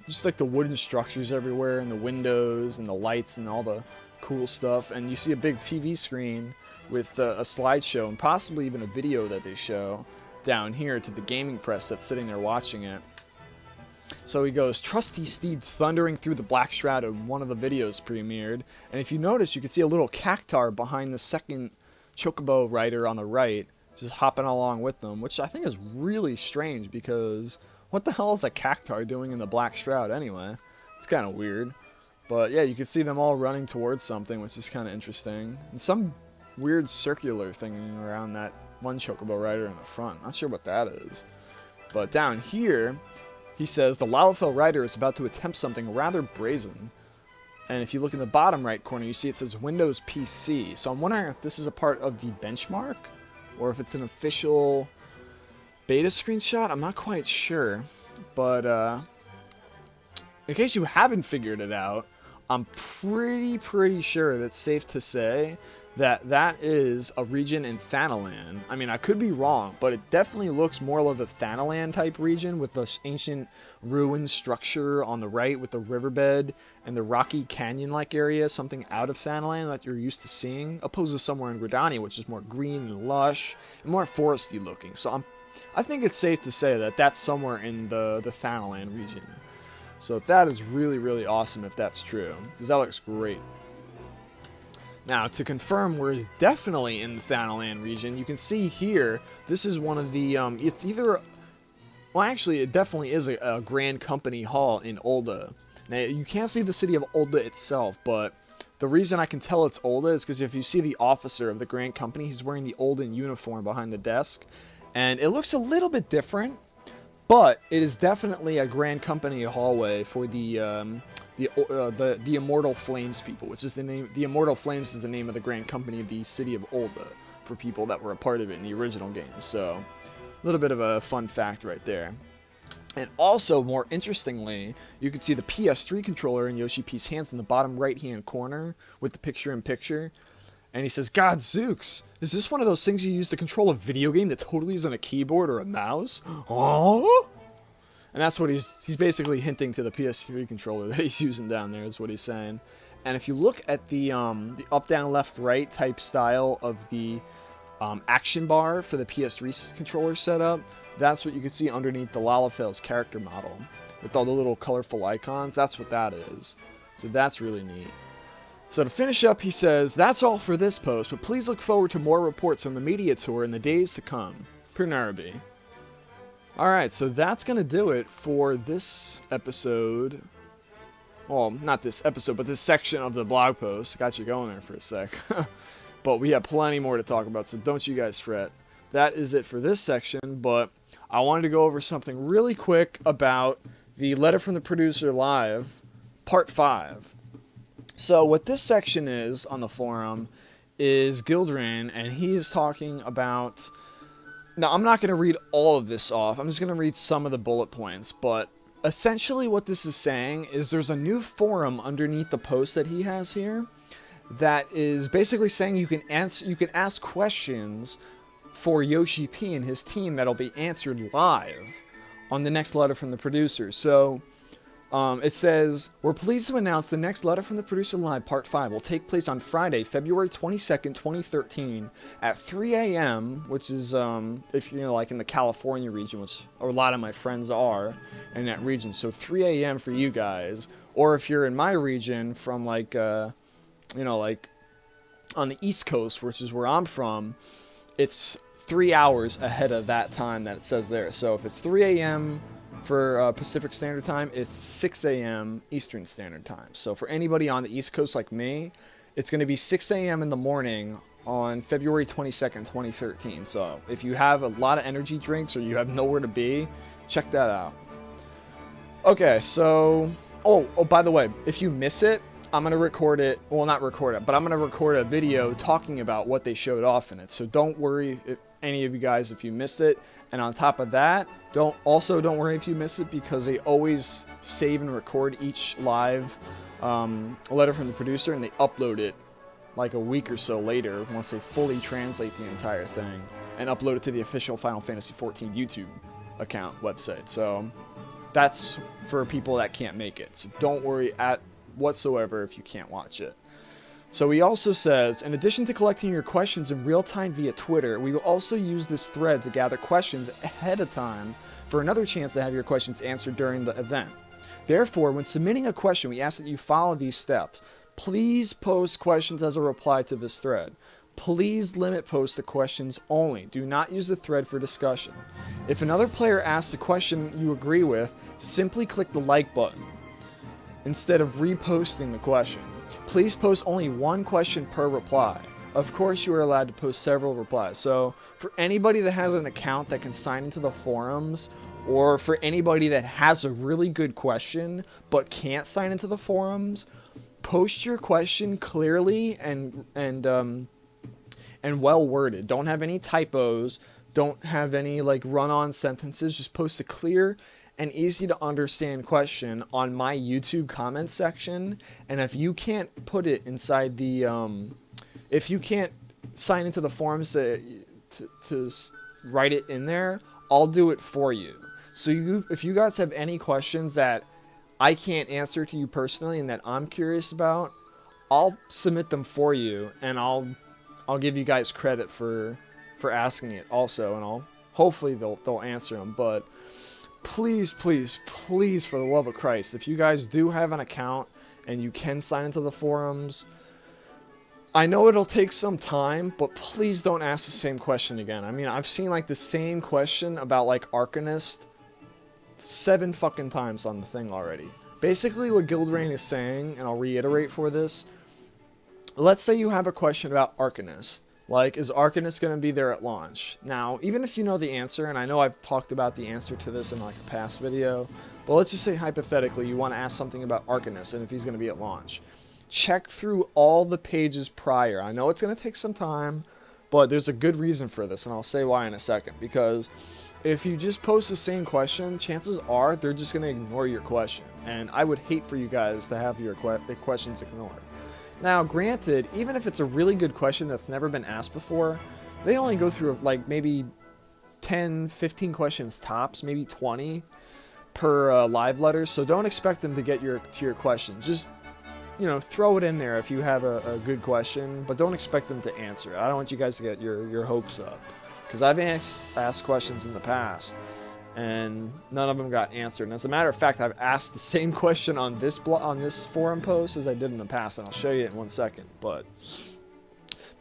just like the wooden structures everywhere, and the windows, and the lights, and all the cool stuff. And you see a big TV screen with a slideshow, and possibly even a video that they show down here to the gaming press that's sitting there watching it. So he goes, trusty steeds thundering through the black shroud of one of the videos premiered. And if you notice, you can see a little cactar behind the second chocobo rider on the right, just hopping along with them, which I think is really strange because what the hell is a cactar doing in the black shroud anyway? It's kind of weird. But yeah, you can see them all running towards something, which is kind of interesting. And some weird circular thing around that one chocobo rider in the front. Not sure what that is. But down here, he says, the Lalafell rider is about to attempt something rather brazen. And if you look in the bottom right corner, you see it says Windows PC. So I'm wondering if this is a part of the benchmark, or if it's an official beta screenshot. I'm not quite sure. But in case you haven't figured it out, I'm pretty sure that's safe to say that that is a region in Thanalan. I mean, I could be wrong, but it definitely looks more like a Thanalan type region with this ancient ruin structure on the right with the riverbed and the rocky canyon-like area, something out of Thanalan that you're used to seeing, opposed to somewhere in Gridania, which is more green and lush and more foresty looking. So I think it's safe to say that that's somewhere in the Thanalan region. So that is really, really awesome if that's true, because that looks great. Now, to confirm we're definitely in the Thanalan region, you can see here, this is one of the, it's either, well actually it definitely is a Grand Company Hall in Ul'dah. Now, you can't see the city of Ul'dah itself, but The reason I can tell it's ul'dah is because if you see the officer of the Grand Company, he's wearing the ul'dah uniform behind the desk. And it looks a little bit different, but it is definitely a Grand Company hallway for the Immortal Flames people, which is the name. The Immortal Flames is the name of the Grand Company of the city of ul'dah for people that were a part of it in the original game. So, a little bit of a fun fact right there. And also, more interestingly, you can see the PS3 controller in Yoshi P's hands in the bottom right-hand corner with the picture-in-picture. And he says, God Zooks, is this one of those things you use to control a video game that totally isn't a keyboard or a mouse? Oh! And that's what he's basically hinting to the PS3 controller that he's using down there, is what he's saying. And if you look at the up, down, left, right type style of the action bar for the PS3 controller setup, that's what you can see underneath the Lalafell's character model. With all the little colorful icons, that's what that is. So that's really neat. So to finish up, he says, that's all for this post, but please look forward to more reports on the media tour in the days to come. Pernarby. Alright, so that's going to do it for this episode. Well, not this episode, but this section of the blog post. Got you going there for a sec. But we have plenty more to talk about, so don't you guys fret. That is it for this section, but I wanted to go over something really quick about the Letter from the Producer Live, Part 5. So what this section is on the forum is Gildran, and he's talking about... Now, I'm not going to read all of this off. I'm just going to read some of the bullet points, but essentially what this is saying is there's a new forum underneath the post that he has here that is basically saying you can ask questions for Yoshi P and his team that'll be answered live on the next Letter from the Producer. So it says, we're pleased to announce the next Letter from the Producer Live Part 5 will take place on Friday, February 22nd, 2013 at 3 a.m., which is, if you're like in the California region, which a lot of my friends are in that region, so 3 a.m. for you guys, or if you're in my region from like, like on the East Coast, which is where I'm from, it's 3 hours ahead of that time that it says there. So if it's 3 a.m. for Pacific Standard Time, it's 6 a.m. Eastern Standard Time. So for anybody on the East Coast like me, it's going to be 6 a.m. in the morning on February 22nd, 2013. So if you have a lot of energy drinks or you have nowhere to be, check that out. Okay, so... Oh, by the way, if you miss it, I'm going to record it, well, not record it, but I'm going to record a video talking about what they showed off in it. So don't worry, if any of you guys, if you missed it. And on top of that, don't worry if you miss it, because they always save and record each live letter from the producer, and they upload it like a week or so later once they fully translate the entire thing and upload it to the official Final Fantasy XIV YouTube account website. So that's for people that can't make it. So don't worry whatsoever if you can't watch it. So he also says, in addition to collecting your questions in real time via Twitter, we will also use this thread to gather questions ahead of time for another chance to have your questions answered during the event. Therefore, when submitting a question, we ask that you follow these steps. Please post questions as a reply to this thread. Please limit posts to questions only. Do not use the thread for discussion. If another player asks a question you agree with, simply click the like button instead of reposting the question. Please post only one question per reply. Of course, you are allowed to post several replies. So, for anybody that has an account that can sign into the forums, or for anybody that has a really good question but can't sign into the forums, post your question clearly and well worded. Don't have any typos. Don't have any like run-on sentences. Just post a clear and easy to understand question on my YouTube comment section. And if you can't put it inside the if you can't sign into the forums to write it in there, I'll do it for you. So if you guys have any questions that I can't answer to you personally and that I'm curious about, I'll submit them for you, and I'll give you guys credit for asking it also, and hopefully they'll answer them. But please, please, please, for the love of Christ, if you guys do have an account and you can sign into the forums, I know it'll take some time, but please don't ask the same question again. I mean, I've seen like the same question about like Arcanist 7 fucking times on the thing already. Basically what Gildrain is saying, and I'll reiterate for this, let's say you have a question about Arcanist. Like, is Arcanist going to be there at launch? Now, even if you know the answer, and I know I've talked about the answer to this in like a past video, but let's just say hypothetically you want to ask something about Arcanist and if he's going to be at launch. Check through all the pages prior. I know it's going to take some time, but there's a good reason for this, and I'll say why in a second. Because if you just post the same question, chances are they're just going to ignore your question. And I would hate for you guys to have your questions ignored. Now, granted, even if it's a really good question that's never been asked before, they only go through like maybe 10, 15 questions tops, maybe 20 per live letter. So don't expect them to get to your question. Just, you know, throw it in there if you have a good question, but don't expect them to answer it. I don't want you guys to get your hopes up, because I've asked questions in the past, and none of them got answered. And as a matter of fact, I've asked the same question on this forum post as I did in the past, and I'll show you it in 1 second. But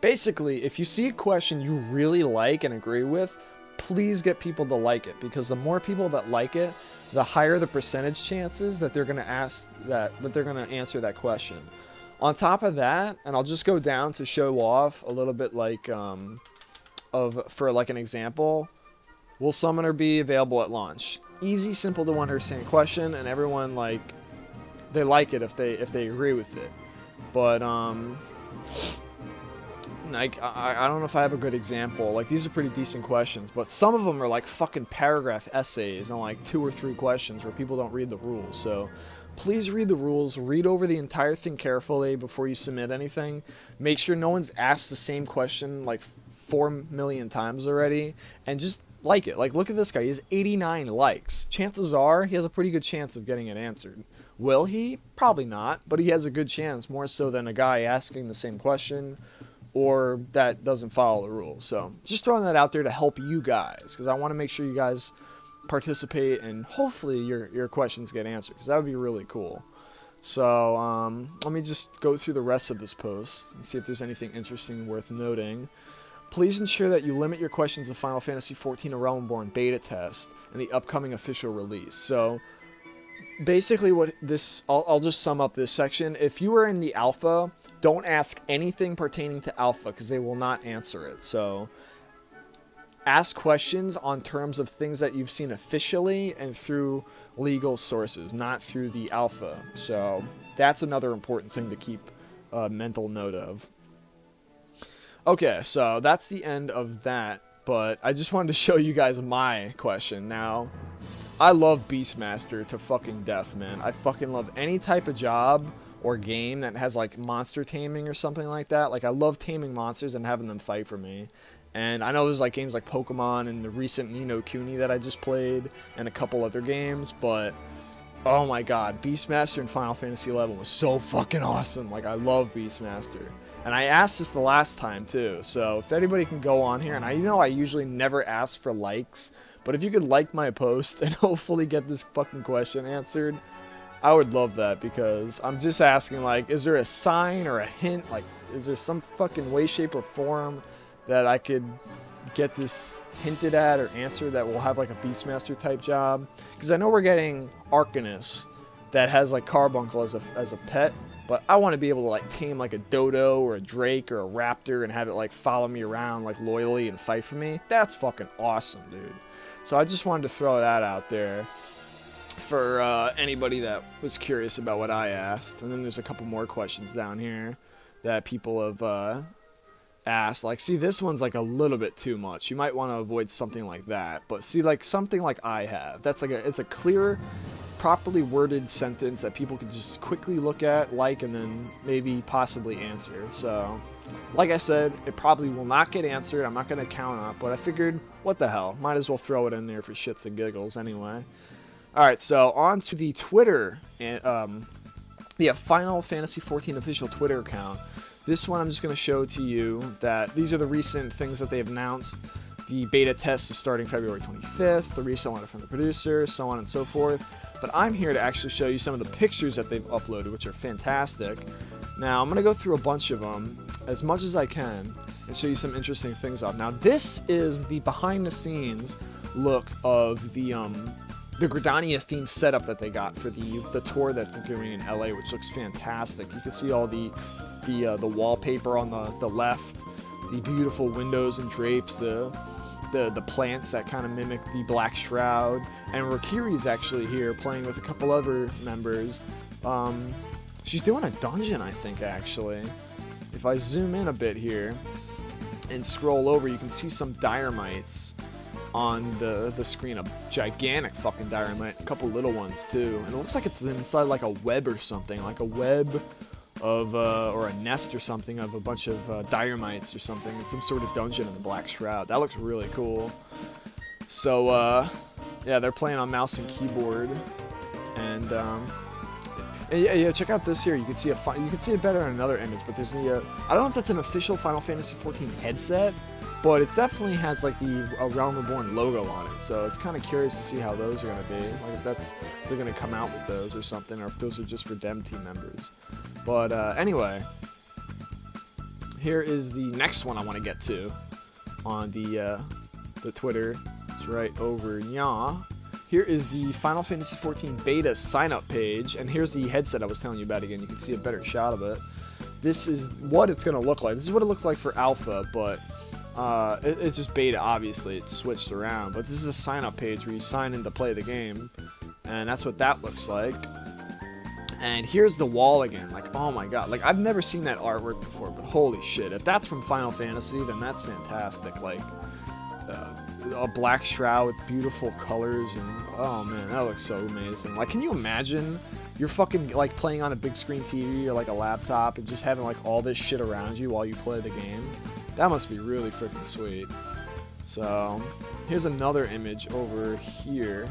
basically, if you see a question you really like and agree with, please get people to like it, because the more people that like it, the higher the percentage chances that they're going to answer that question. On top of that, and I'll just go down to show off a little bit, like for like an example. Will Summoner be available at launch? Easy, simple to understand question, and everyone they like it if they agree with it. But like I don't know if I have a good example. Like, these are pretty decent questions, but some of them are like fucking paragraph essays and like 2 or 3 questions where people don't read the rules. So please read the rules, read over the entire thing carefully before you submit anything. Make sure no one's asked the same question like 4 million times already, and just like it. Like, look at this guy. He has 89 likes. Chances are he has a pretty good chance of getting it answered. Will he? Probably not, but he has a good chance, more so than a guy asking the same question or that doesn't follow the rules. So just throwing that out there to help you guys, because I want to make sure you guys participate and hopefully your questions get answered, because that would be really cool. So let me just go through the rest of this post and see if there's anything interesting worth noting. Please ensure that you limit your questions to Final Fantasy XIV: A Realm Reborn beta test and the upcoming official release. So basically what this, I'll just sum up this section. If you are in the alpha, don't ask anything pertaining to alpha, because they will not answer it. So ask questions on terms of things that you've seen officially and through legal sources, not through the alpha. So that's another important thing to keep a mental note of. Okay, so that's the end of that, but I just wanted to show you guys my question. Now, I love Beastmaster to fucking death, man. I fucking love any type of job or game that has like monster taming or something like that. Like, I love taming monsters and having them fight for me. And I know there's like games like Pokemon and the recent Ni no Kuni that I just played and a couple other games, but oh my god, Beastmaster in Final Fantasy XI was so fucking awesome. Like, I love Beastmaster. And I asked this the last time too, so if anybody can go on here, and I know I usually never ask for likes, but if you could like my post and hopefully get this fucking question answered, I would love that, because I'm just asking, like, is there a sign or a hint, like, is there some fucking way, shape, or form that I could get this hinted at or answered that will have like a Beastmaster type job? Because I know we're getting Arcanist that has like Carbuncle as a pet, but I want to be able to like tame like a dodo or a drake or a raptor and have it like follow me around like loyally and fight for me. That's fucking awesome, dude. So I just wanted to throw that out there for anybody that was curious about what I asked. And then there's a couple more questions down here that people have asked. Like, see, this one's like a little bit too much. You might want to avoid something like that. But see, like something like I have, that's like it's a clear, properly worded sentence that people can just quickly look at, like, and then maybe possibly answer. So, like I said, it probably will not get answered. I'm not going to count on it, but I figured, what the hell? Might as well throw it in there for shits and giggles anyway. Alright, so on to the Twitter, and Final Fantasy XIV official Twitter account. This one I'm just going to show to you that these are the recent things that they've announced. The beta test is starting February 25th, the recent letter from the producer, so on and so forth. But I'm here to actually show you some of the pictures that they've uploaded, which are fantastic. Now, I'm going to go through a bunch of them, as much as I can, and show you some interesting things off. Now, this is the behind-the-scenes look of the the Gridania themed setup that they got for the tour that they're doing in LA, which looks fantastic. You can see all the wallpaper on the left, the beautiful windows and drapes, the plants that kind of mimic the Black Shroud, and Rikiri's actually here playing with a couple other members. She's doing a dungeon, I think, actually. If I zoom in a bit here and scroll over, you can see some Dioramites on the screen. A gigantic fucking Diorite, a couple little ones too, and it looks like it's inside like a web or something, like a web of or a nest or something of a bunch of Dioramites or something in some sort of dungeon in the Black Shroud. That looks really cool. So yeah, they're playing on mouse and keyboard, and yeah, check out this here. You can see it better in another image, but there's the I don't know if that's an official Final Fantasy XIV headset, but it definitely has like the Realm Reborn logo on it, so it's kind of curious to see how those are going to be. Like if they're going to come out with those or something, or if those are just for Dem team members. But anyway, here is the next one I want to get to on the Twitter. It's right over here. Here is the Final Fantasy XIV beta sign-up page, and here's the headset I was telling you about again. You can see a better shot of it. This is what it's going to look like. This is what it looked like for alpha, but it's just beta, obviously. It's switched around, but this is a sign-up page where you sign in to play the game, and that's what that looks like. And here's the wall again. Like, oh my god. Like, I've never seen that artwork before, but holy shit. If that's from Final Fantasy, then that's fantastic. Like, a Black Shroud with beautiful colors, and oh man, that looks so amazing. Like, can you imagine you're fucking like playing on a big screen TV or like a laptop and just having like all this shit around you while you play the game? That must be really freaking sweet. So here's another image over here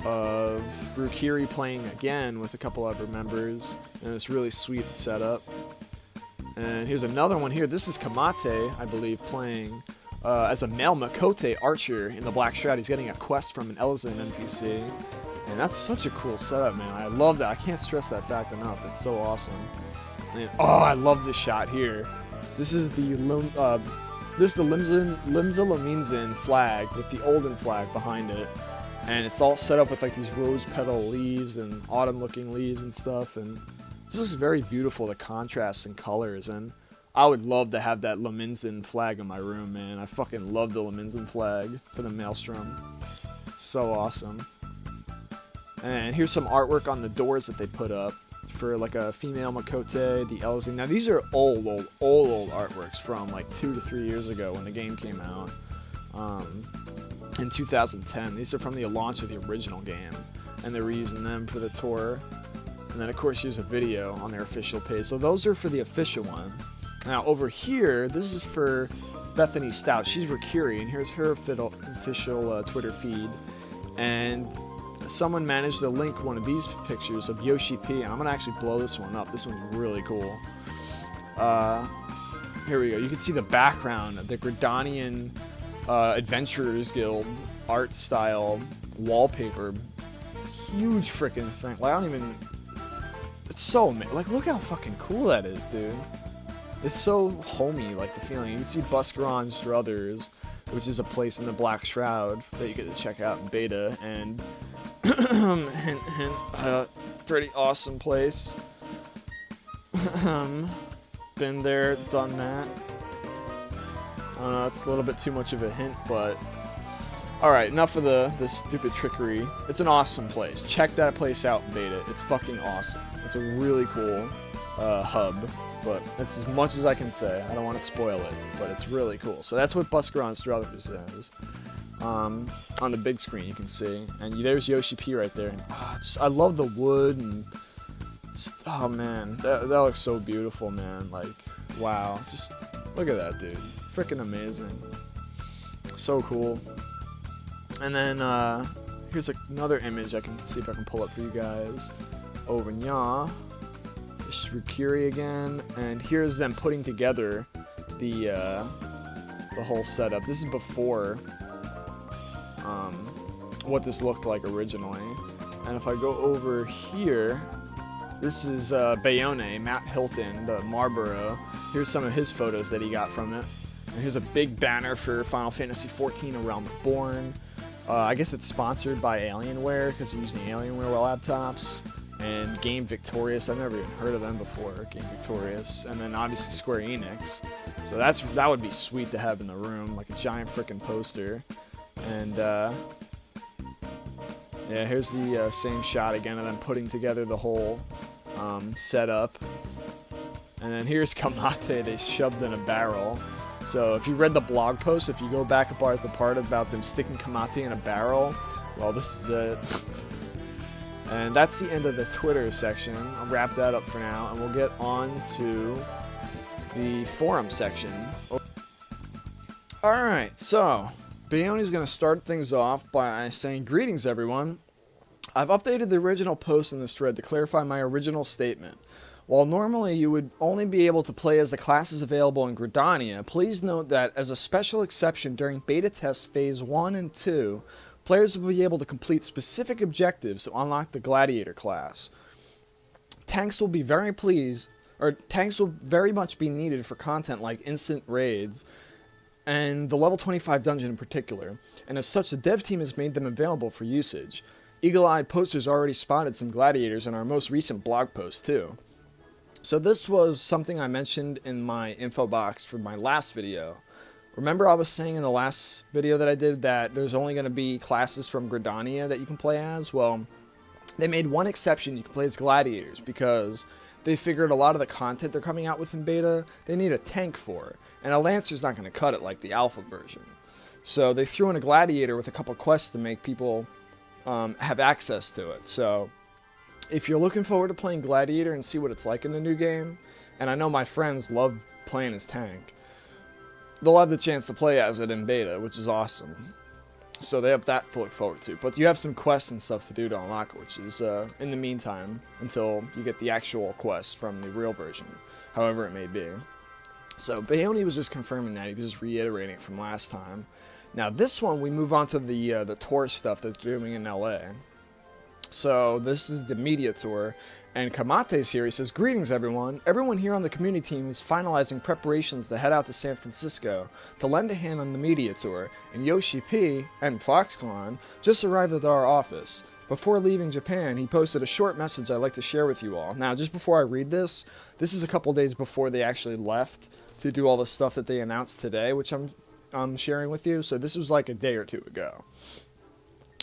of Rukiri playing again with a couple other members, and it's really sweet setup. And here's another one here. This is Kamate, I believe, playing as a male Makote archer in the Black Shroud. He's getting a quest from an Elzen NPC, and that's such a cool setup, man. I love that. I can't stress that fact enough. It's so awesome. And oh, I love this shot here. This is the Limsa Lominzin flag with the Olden flag behind it, and it's all set up with like these rose petal leaves and autumn-looking leaves and stuff, and this is very beautiful. The contrasts and colors, and I would love to have that Lominzin flag in my room, man. I fucking love the Lominzin flag for the Maelstrom. So awesome. And here's some artwork on the doors that they put up for like a female Makote, the Elzen. Now these are old artworks from like 2 to 3 years ago when the game came out in 2010. These are from the launch of the original game, and they were using them for the tour. And then of course here's a video on their official page. So those are for the official one. Now over here, this is for Bethany Stout. She's Rikiri, and here's her official Twitter feed. And someone managed to link one of these pictures of Yoshi P, and I'm going to actually blow this one up. This one's really cool. Here we go. You can see the background of the Gridanian Adventurers Guild art style wallpaper. Huge freaking thing. Like, I don't even... It's so... Like, look how fucking cool that is, dude. It's so homey, like the feeling. You can see Buscaron Struthers, which is a place in the Black Shroud that you get to check out in beta, and hint, hint, pretty awesome place. Been there, done that. I don't know, it's a little bit too much of a hint, but alright, enough of the stupid trickery. It's an awesome place. Check that place out in beta. It's fucking awesome. It's a really cool hub. But that's as much as I can say. I don't want to spoil it, but it's really cool. So that's what Buscaron Struthers is. On the big screen, you can see. And there's Yoshi P right there. And, I love the wood, and oh man, that looks so beautiful, man. Like, wow. Just look at that, dude. Freaking amazing. So cool. And then here's another image I can see if I can pull up for you guys. Over here. Rukiri again, and here's them putting together the whole setup. This is before what this looked like originally. And if I go over here, this is Bayonne, Matt Hilton, the Marlboro. Here's some of his photos that he got from it. And here's a big banner for Final Fantasy XIV: A Realm Reborn. I guess it's sponsored by Alienware because they're using Alienware laptops. And Game Victorious, I've never even heard of them before, Game Victorious. And then obviously Square-Enix. So that would be sweet to have in the room, like a giant frickin' poster. And yeah, here's the same shot again of them putting together the whole setup. And then here's Kamate, they shoved in a barrel. So if you read the blog post, if you go back apart the part about them sticking Kamate in a barrel, well, this is it. And that's the end of the Twitter section. I'll wrap that up for now, and we'll get on to the forum section. Alright, so Leone's going to start things off by saying, "Greetings everyone. I've updated the original post in this thread to clarify my original statement. While normally you would only be able to play as the classes available in Gridania, please note that as a special exception during beta test phase 1 and 2, players will be able to complete specific objectives to unlock the Gladiator class. Tanks will very much be needed for content like instant raids, and the level 25 dungeon in particular, and as such the dev team has made them available for usage. Eagle-eyed posters already spotted some gladiators in our most recent blog post too." So this was something I mentioned in my info box for my last video. Remember I was saying in the last video that I did that there's only going to be classes from Gridania that you can play as? Well, they made one exception: you can play as gladiators, because they figured a lot of the content they're coming out with in beta, they need a tank for, and a Lancer's not going to cut it like the alpha version. So they threw in a gladiator with a couple quests to make people have access to it. So if you're looking forward to playing Gladiator and see what it's like in the new game, and I know my friends love playing as tank, they'll have the chance to play as it in beta, which is awesome. So they have that to look forward to. But you have some quests and stuff to do to unlock it, which is in the meantime, until you get the actual quests from the real version, however it may be. So Leone was just confirming that. He was just reiterating it from last time. Now this one, we move on to the tour stuff that's doing in LA. So this is the media tour, and Kamate's here. He says, "Greetings everyone. Everyone here on the community team is finalizing preparations to head out to San Francisco to lend a hand on the media tour, and Yoshi P and Foxconn just arrived at our office. Before leaving Japan, he posted a short message I'd like to share with you all." Now, just before I read this is a couple days before they actually left to do all the stuff that they announced today, which I'm sharing with you. So this was like a day or two ago,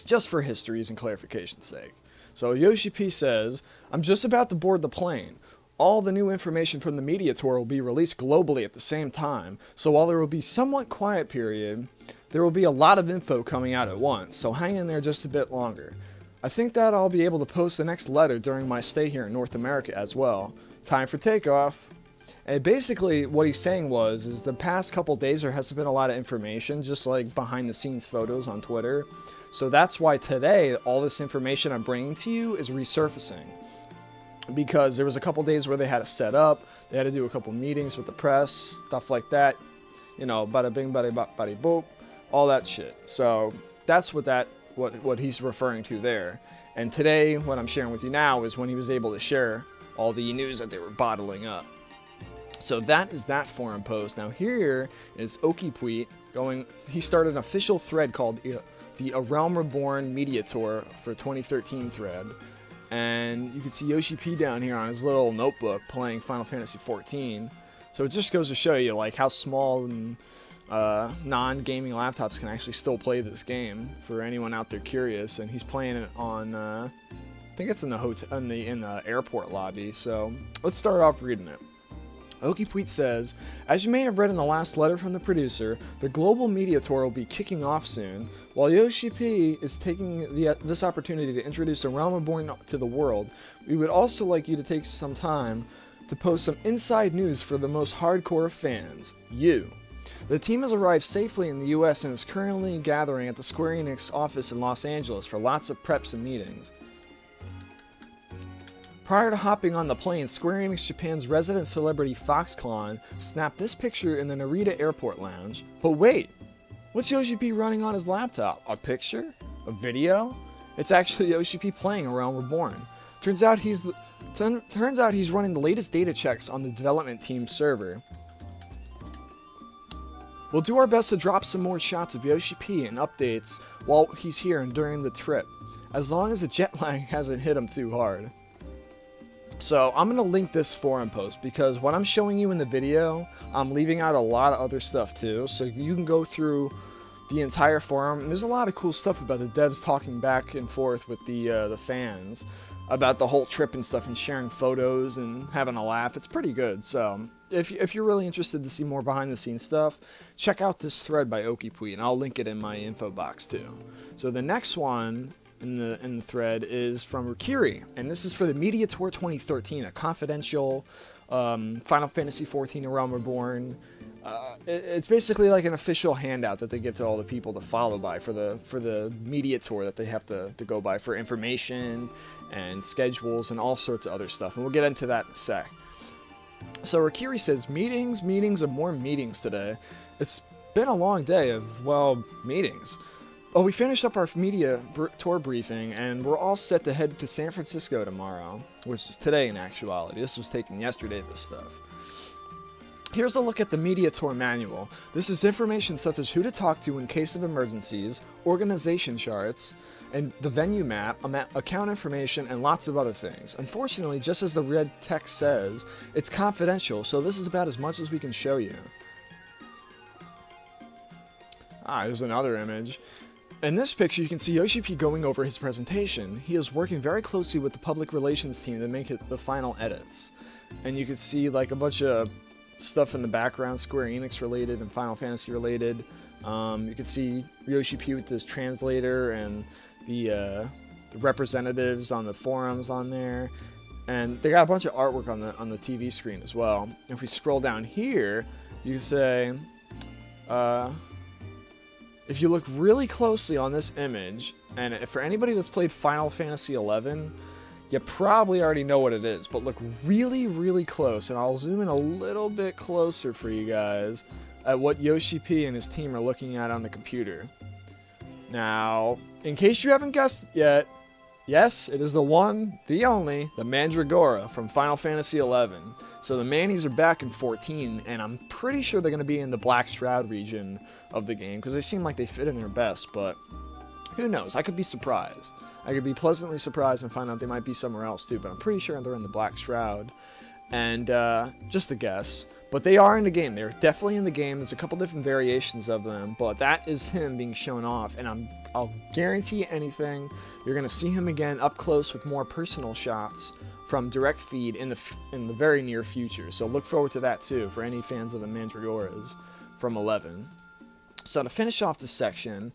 just for history's and clarification's sake. So Yoshi P says, "I'm just about to board the plane. All the new information from the media tour will be released globally at the same time, so while there will be somewhat quiet period, there will be a lot of info coming out at once, so hang in there just a bit longer. I think that I'll be able to post the next letter during my stay here in North America as well. Time for takeoff." And basically what he's saying is the past couple days there hasn't been a lot of information, just like behind the scenes photos on Twitter. So that's why today all this information I'm bringing to you is resurfacing. Because there was a couple days where they had to set up, they had to do a couple meetings with the press, stuff like that. You know, bada bing, bada bop, bada boop, all that shit. So that's what he's referring to there. And today, what I'm sharing with you now is when he was able to share all the news that they were bottling up. So that is that forum post. Now here is Okipuit he started an official thread called the A Realm Reborn Media Tour for 2013 thread. And you can see Yoshi P down here on his little notebook playing Final Fantasy XIV. So it just goes to show you like how small and non-gaming laptops can actually still play this game for anyone out there curious. And he's playing it on, I think it's in the hotel, in the airport lobby. So let's start off reading it. Okipuit says, "As you may have read in the last letter from the producer, the global media tour will be kicking off soon. While Yoshi P is taking this opportunity to introduce A Realm Reborn to the world, we would also like you to take some time to post some inside news for the most hardcore fans, you. The team has arrived safely in the US and is currently gathering at the Square-Enix office in Los Angeles for lots of preps and meetings. Prior to hopping on the plane, Square-Enix Japan's resident celebrity Foxconn snapped this picture in the Narita Airport Lounge. But wait, what's Yoshi P running on his laptop? A picture? A video? It's actually Yoshi P playing A Realm Reborn. Turns out he's running the latest data checks on the development team's server. We'll do our best to drop some more shots of Yoshi P and updates while he's here and during the trip, as long as the jet lag hasn't hit him too hard. So I'm going to link this forum post because what I'm showing you in the video, I'm leaving out a lot of other stuff too, so you can go through the entire forum, and there's a lot of cool stuff about the devs talking back and forth with the fans about the whole trip and stuff, and sharing photos and having a laugh. It's pretty good. So if you're really interested to see more behind the scenes stuff, check out this thread by Okipui, and I'll link it in my info box too. So the next one in the thread is from Rikiri, and this is for the Media Tour 2013, a confidential Final Fantasy XIV: A Realm Reborn. It's basically like an official handout that they give to all the people to follow by for the media tour that they have to go by for information and schedules and all sorts of other stuff, and we'll get into that in a sec. So Rikiri says, meetings, and more meetings today. It's been a long day of, well, meetings. Oh, we finished up our media tour briefing, and we're all set to head to San Francisco tomorrow, which is today in actuality. This was taken yesterday, this stuff. Here's a look at the media tour manual. This is information such as who to talk to in case of emergencies, organization charts, and the venue map, account information, and lots of other things. Unfortunately, just as the red text says, it's confidential, so this is about as much as we can show you. Here's another image. In this picture, you can see Yoshi P going over his presentation. He is working very closely with the public relations team to make it the final edits. And you can see like a bunch of stuff in the background, Square-Enix related and Final Fantasy related. You can see Yoshi P with his translator and the representatives on the forums on there, and they got a bunch of artwork on the TV screen as well. If we scroll down here, you can say, if you look really closely on this image, and for anybody that's played Final Fantasy XI, you probably already know what it is, but look really, really close, and I'll zoom in a little bit closer for you guys at what Yoshi P and his team are looking at on the computer. Now, in case you haven't guessed yet, yes, it is the one, the only, the Mandragora from Final Fantasy XI. So the Mannies are back in 14, and I'm pretty sure they're going to be in the Black Shroud region of the game, because they seem like they fit in there best, but who knows? I could be surprised. I could be pleasantly surprised and find out they might be somewhere else too, but I'm pretty sure they're in the Black Shroud. And just a guess. But they are in the game. They're definitely in the game. There's a couple different variations of them, but that is him being shown off. And I'll guarantee anything, you're going to see him again up close with more personal shots from direct feed in the very near future. So look forward to that too for any fans of the Mandragoras from 11. So to finish off this section,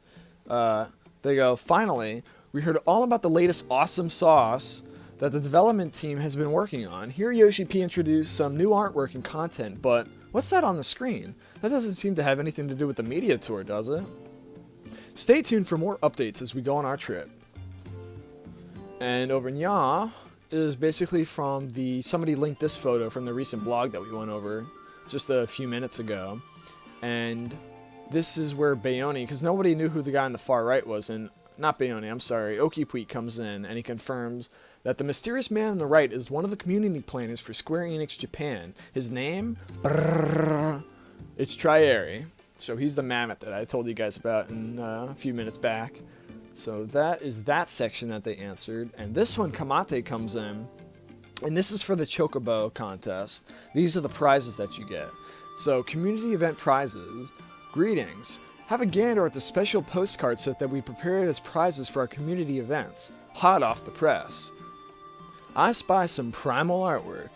they go, finally, we heard all about the latest awesome sauce that the development team has been working on. Here Yoshi P introduced some new artwork and content, but what's that on the screen? That doesn't seem to have anything to do with the media tour, does it? Stay tuned for more updates as we go on our trip. And over Nya is basically from somebody linked this photo from the recent blog that we went over just a few minutes ago. And this is where Bayoni, because nobody knew who the guy on the far right was, and not Bayoni, I'm sorry, Okipui comes in and he confirms that the mysterious man on the right is one of the community planners for Square-Enix Japan. His name? It's Trieri. So he's the mammoth that I told you guys about in a few minutes back. So that is that section that they answered. And this one, Kamate comes in, and this is for the Chocobo contest. These are the prizes that you get. So community event prizes. Greetings. Have a gander at the special postcard set that we prepared as prizes for our community events. Hot off the press. I spy some primal artwork.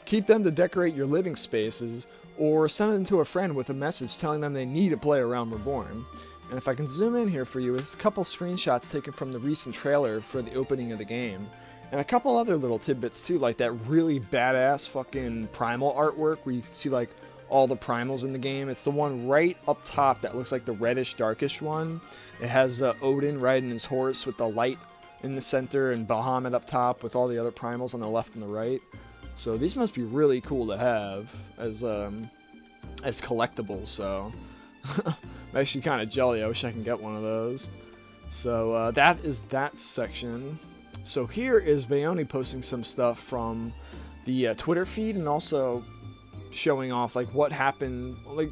Keep them to decorate your living spaces, or send them to a friend with a message telling them they need to play around Reborn. And if I can zoom in here for you, it's a couple screenshots taken from the recent trailer for the opening of the game. And a couple other little tidbits too, like that really badass fucking primal artwork where you can see like all the primals in the game. It's the one right up top that looks like the reddish darkish one. It has Odin riding his horse with the light in the center and Bahamut up top with all the other primals on the left and the right. So these must be really cool to have as collectibles. So I'm actually kind of jelly. I wish I can get one of those. So that is that section. So here is Bayoni posting some stuff from the Twitter feed, and also showing off like what happened, like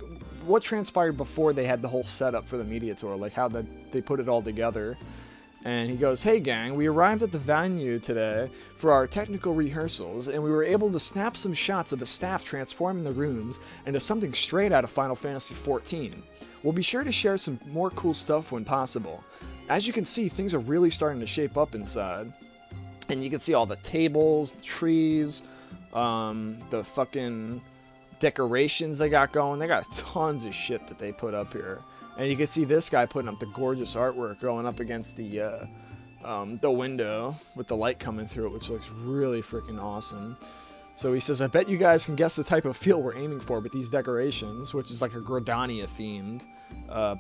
what transpired before they had the whole setup for the media tour, like how they put it all together. And he goes, "Hey gang, we arrived at the venue today for our technical rehearsals, and we were able to snap some shots of the staff transforming the rooms into something straight out of Final Fantasy XIV. We'll be sure to share some more cool stuff when possible. As you can see, things are really starting to shape up inside." And you can see all the tables, the trees, the fucking decorations they got going. They got tons of shit that they put up here. And you can see this guy putting up the gorgeous artwork going up against the window with the light coming through it, which looks really freaking awesome. So he says, "I bet you guys can guess the type of feel we're aiming for with these decorations," which is like a Gridania themed,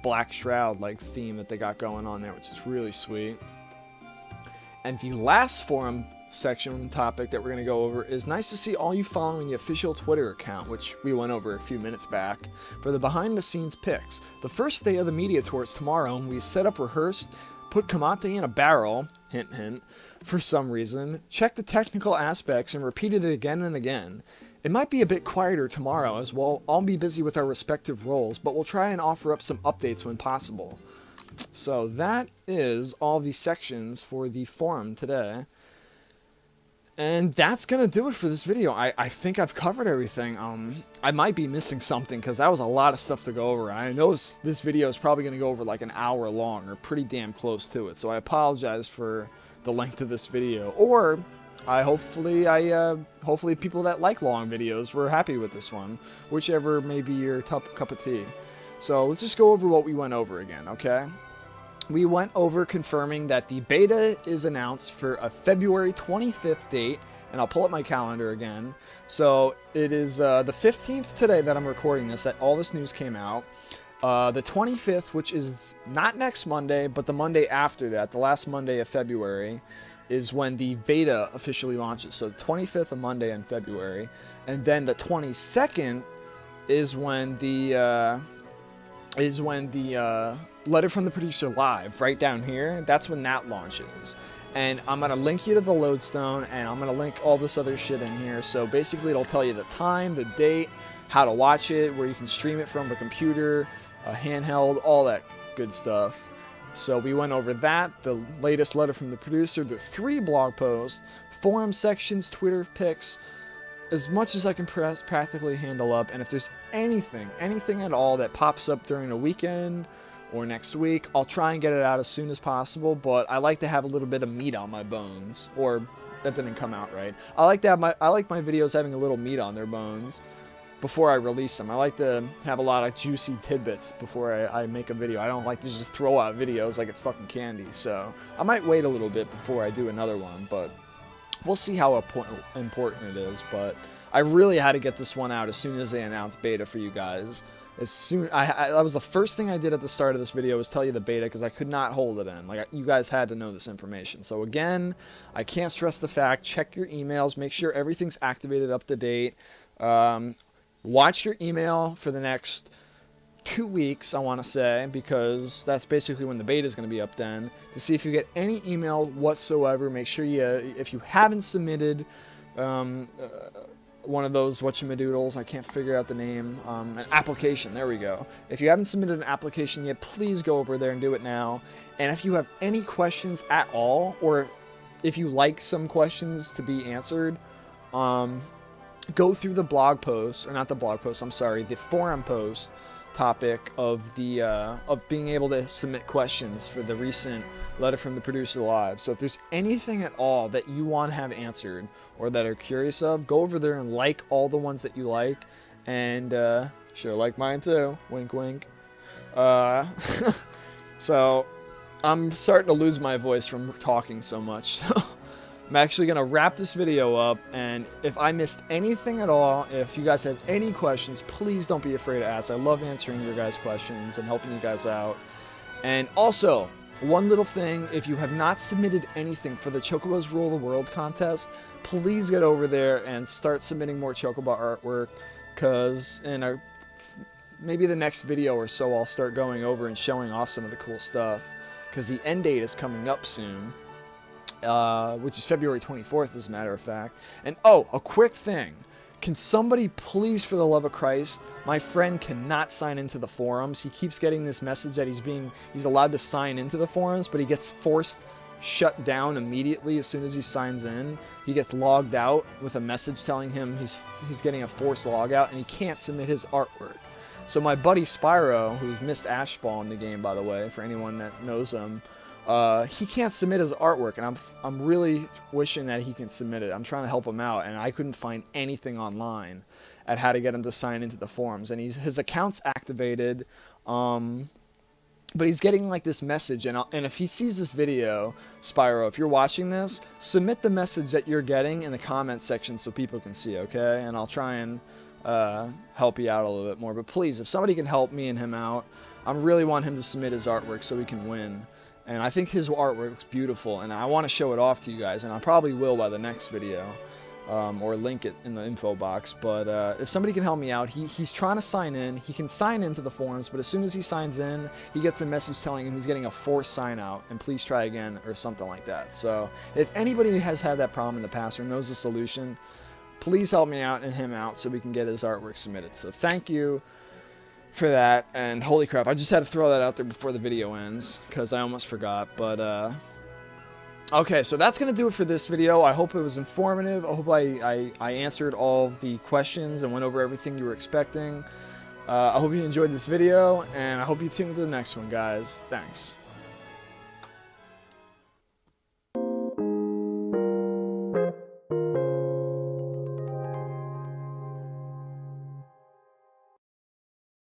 Black Shroud like theme that they got going on there, which is really sweet. And the last forum section topic that we're going to go over is nice to see all you following the official Twitter account, which we went over a few minutes back, for the behind the scenes pics. The first day of the media tour is tomorrow, and we set up, rehearsed, put Kamate in a barrel, hint hint, for some reason, checked the technical aspects, and repeated it again and again. It might be a bit quieter tomorrow as we'll all be busy with our respective roles, but we'll try and offer up some updates when possible. So that is all the sections for the forum today. And that's going to do it for this video. I think I've covered everything. I might be missing something because that was a lot of stuff to go over. I know this video is probably going to go over like an hour long or pretty damn close to it. So I apologize for the length of this video. Or hopefully people that like long videos were happy with this one. Whichever may be your cup of tea. So let's just go over what we went over again, okay? We went over confirming that the beta is announced for a February 25th date, and I'll pull up my calendar again. So it is the 15th today that I'm recording this, that all this news came out. The 25th, which is not next Monday, but the Monday after that, the last Monday of February, is when the beta officially launches. So the 25th, a Monday in February, and then the 22nd is when the Letter from the Producer Live, right down here, that's when that launches. And I'm going to link you to the lodestone, and I'm going to link all this other shit in here. So basically it'll tell you the time, the date, how to watch it, where you can stream it from a computer, a handheld, all that good stuff. So we went over that, the latest Letter from the Producer, the 3 blog posts, forum sections, Twitter pics, as much as I can practically handle up. And if there's anything at all that pops up during a weekend or next week, I'll try and get it out as soon as possible, but I like to have a little bit of meat on my bones. Or that didn't come out right. I like my videos having a little meat on their bones before I release them. I like to have a lot of juicy tidbits before I make a video. I don't like to just throw out videos like it's fucking candy. So I might wait a little bit before I do another one, but we'll see how important it is. But I really had to get this one out as soon as they announced beta for you guys. That was the first thing I did at the start of this video, was tell you the beta, because I could not hold it in. Like, you guys had to know this information. So again, I can't stress the fact, check your emails, make sure everything's activated up to date. Watch your email for the next 2 weeks, I want to say, because that's basically when the beta is going to be up then, to see if you get any email whatsoever. Make sure if you haven't submitted one of those whatchamadoodles, I can't figure out the name, an application, there we go. If you haven't submitted an application yet, please go over there and do it now. And if you have any questions at all, or if you like some questions to be answered, go through the blog post, or not the blog post, I'm sorry, the forum post topic of being able to submit questions for the recent Letter from the Producer Live. So if there's anything at all that you want to have answered or that are curious of, go over there and like all the ones that you like, and sure, like mine too, wink wink. So I'm starting to lose my voice from talking so much, so I'm actually going to wrap this video up, and if I missed anything at all, if you guys have any questions, please don't be afraid to ask. I love answering your guys' questions and helping you guys out. And also, one little thing, if you have not submitted anything for the Chocobos Rule the World contest, please get over there and start submitting more Chocobo artwork, because in maybe the next video or so, I'll start going over and showing off some of the cool stuff, because the end date is coming up soon. Which is February 24th, as a matter of fact. And oh, a quick thing. Can somebody please, for the love of Christ, my friend cannot sign into the forums. He keeps getting this message that he's allowed to sign into the forums, but he gets forced shut down immediately as soon as he signs in. He gets logged out with a message telling him he's getting a forced logout, and he can't submit his artwork. So my buddy Spyro, who's missed Ashfall in the game, by the way, for anyone that knows him, he can't submit his artwork, and I'm really wishing that he can submit it. I'm trying to help him out, and I couldn't find anything online at how to get him to sign into the forums. And his account's activated, but he's getting like this message, and if he sees this video, Spyro, if you're watching this, submit the message that you're getting in the comment section so people can see, okay? And I'll try and help you out a little bit more. But please, if somebody can help me and him out, I really want him to submit his artwork so we can win. And I think his artwork looks beautiful, and I want to show it off to you guys, and I probably will by the next video, or link it in the info box. But if somebody can help me out, he's trying to sign in. He can sign into the forums, but as soon as he signs in, he gets a message telling him he's getting a forced sign out, and please try again, or something like that. So if anybody has had that problem in the past or knows the solution, please help me out and him out so we can get his artwork submitted. So thank you for that, and holy crap, I just had to throw that out there before the video ends because I almost forgot. But okay, so that's gonna do it for this video. I hope it was informative. I hope I answered all the questions and went over everything you were expecting. I hope you enjoyed this video, and I hope you tune into the next one, guys. Thanks.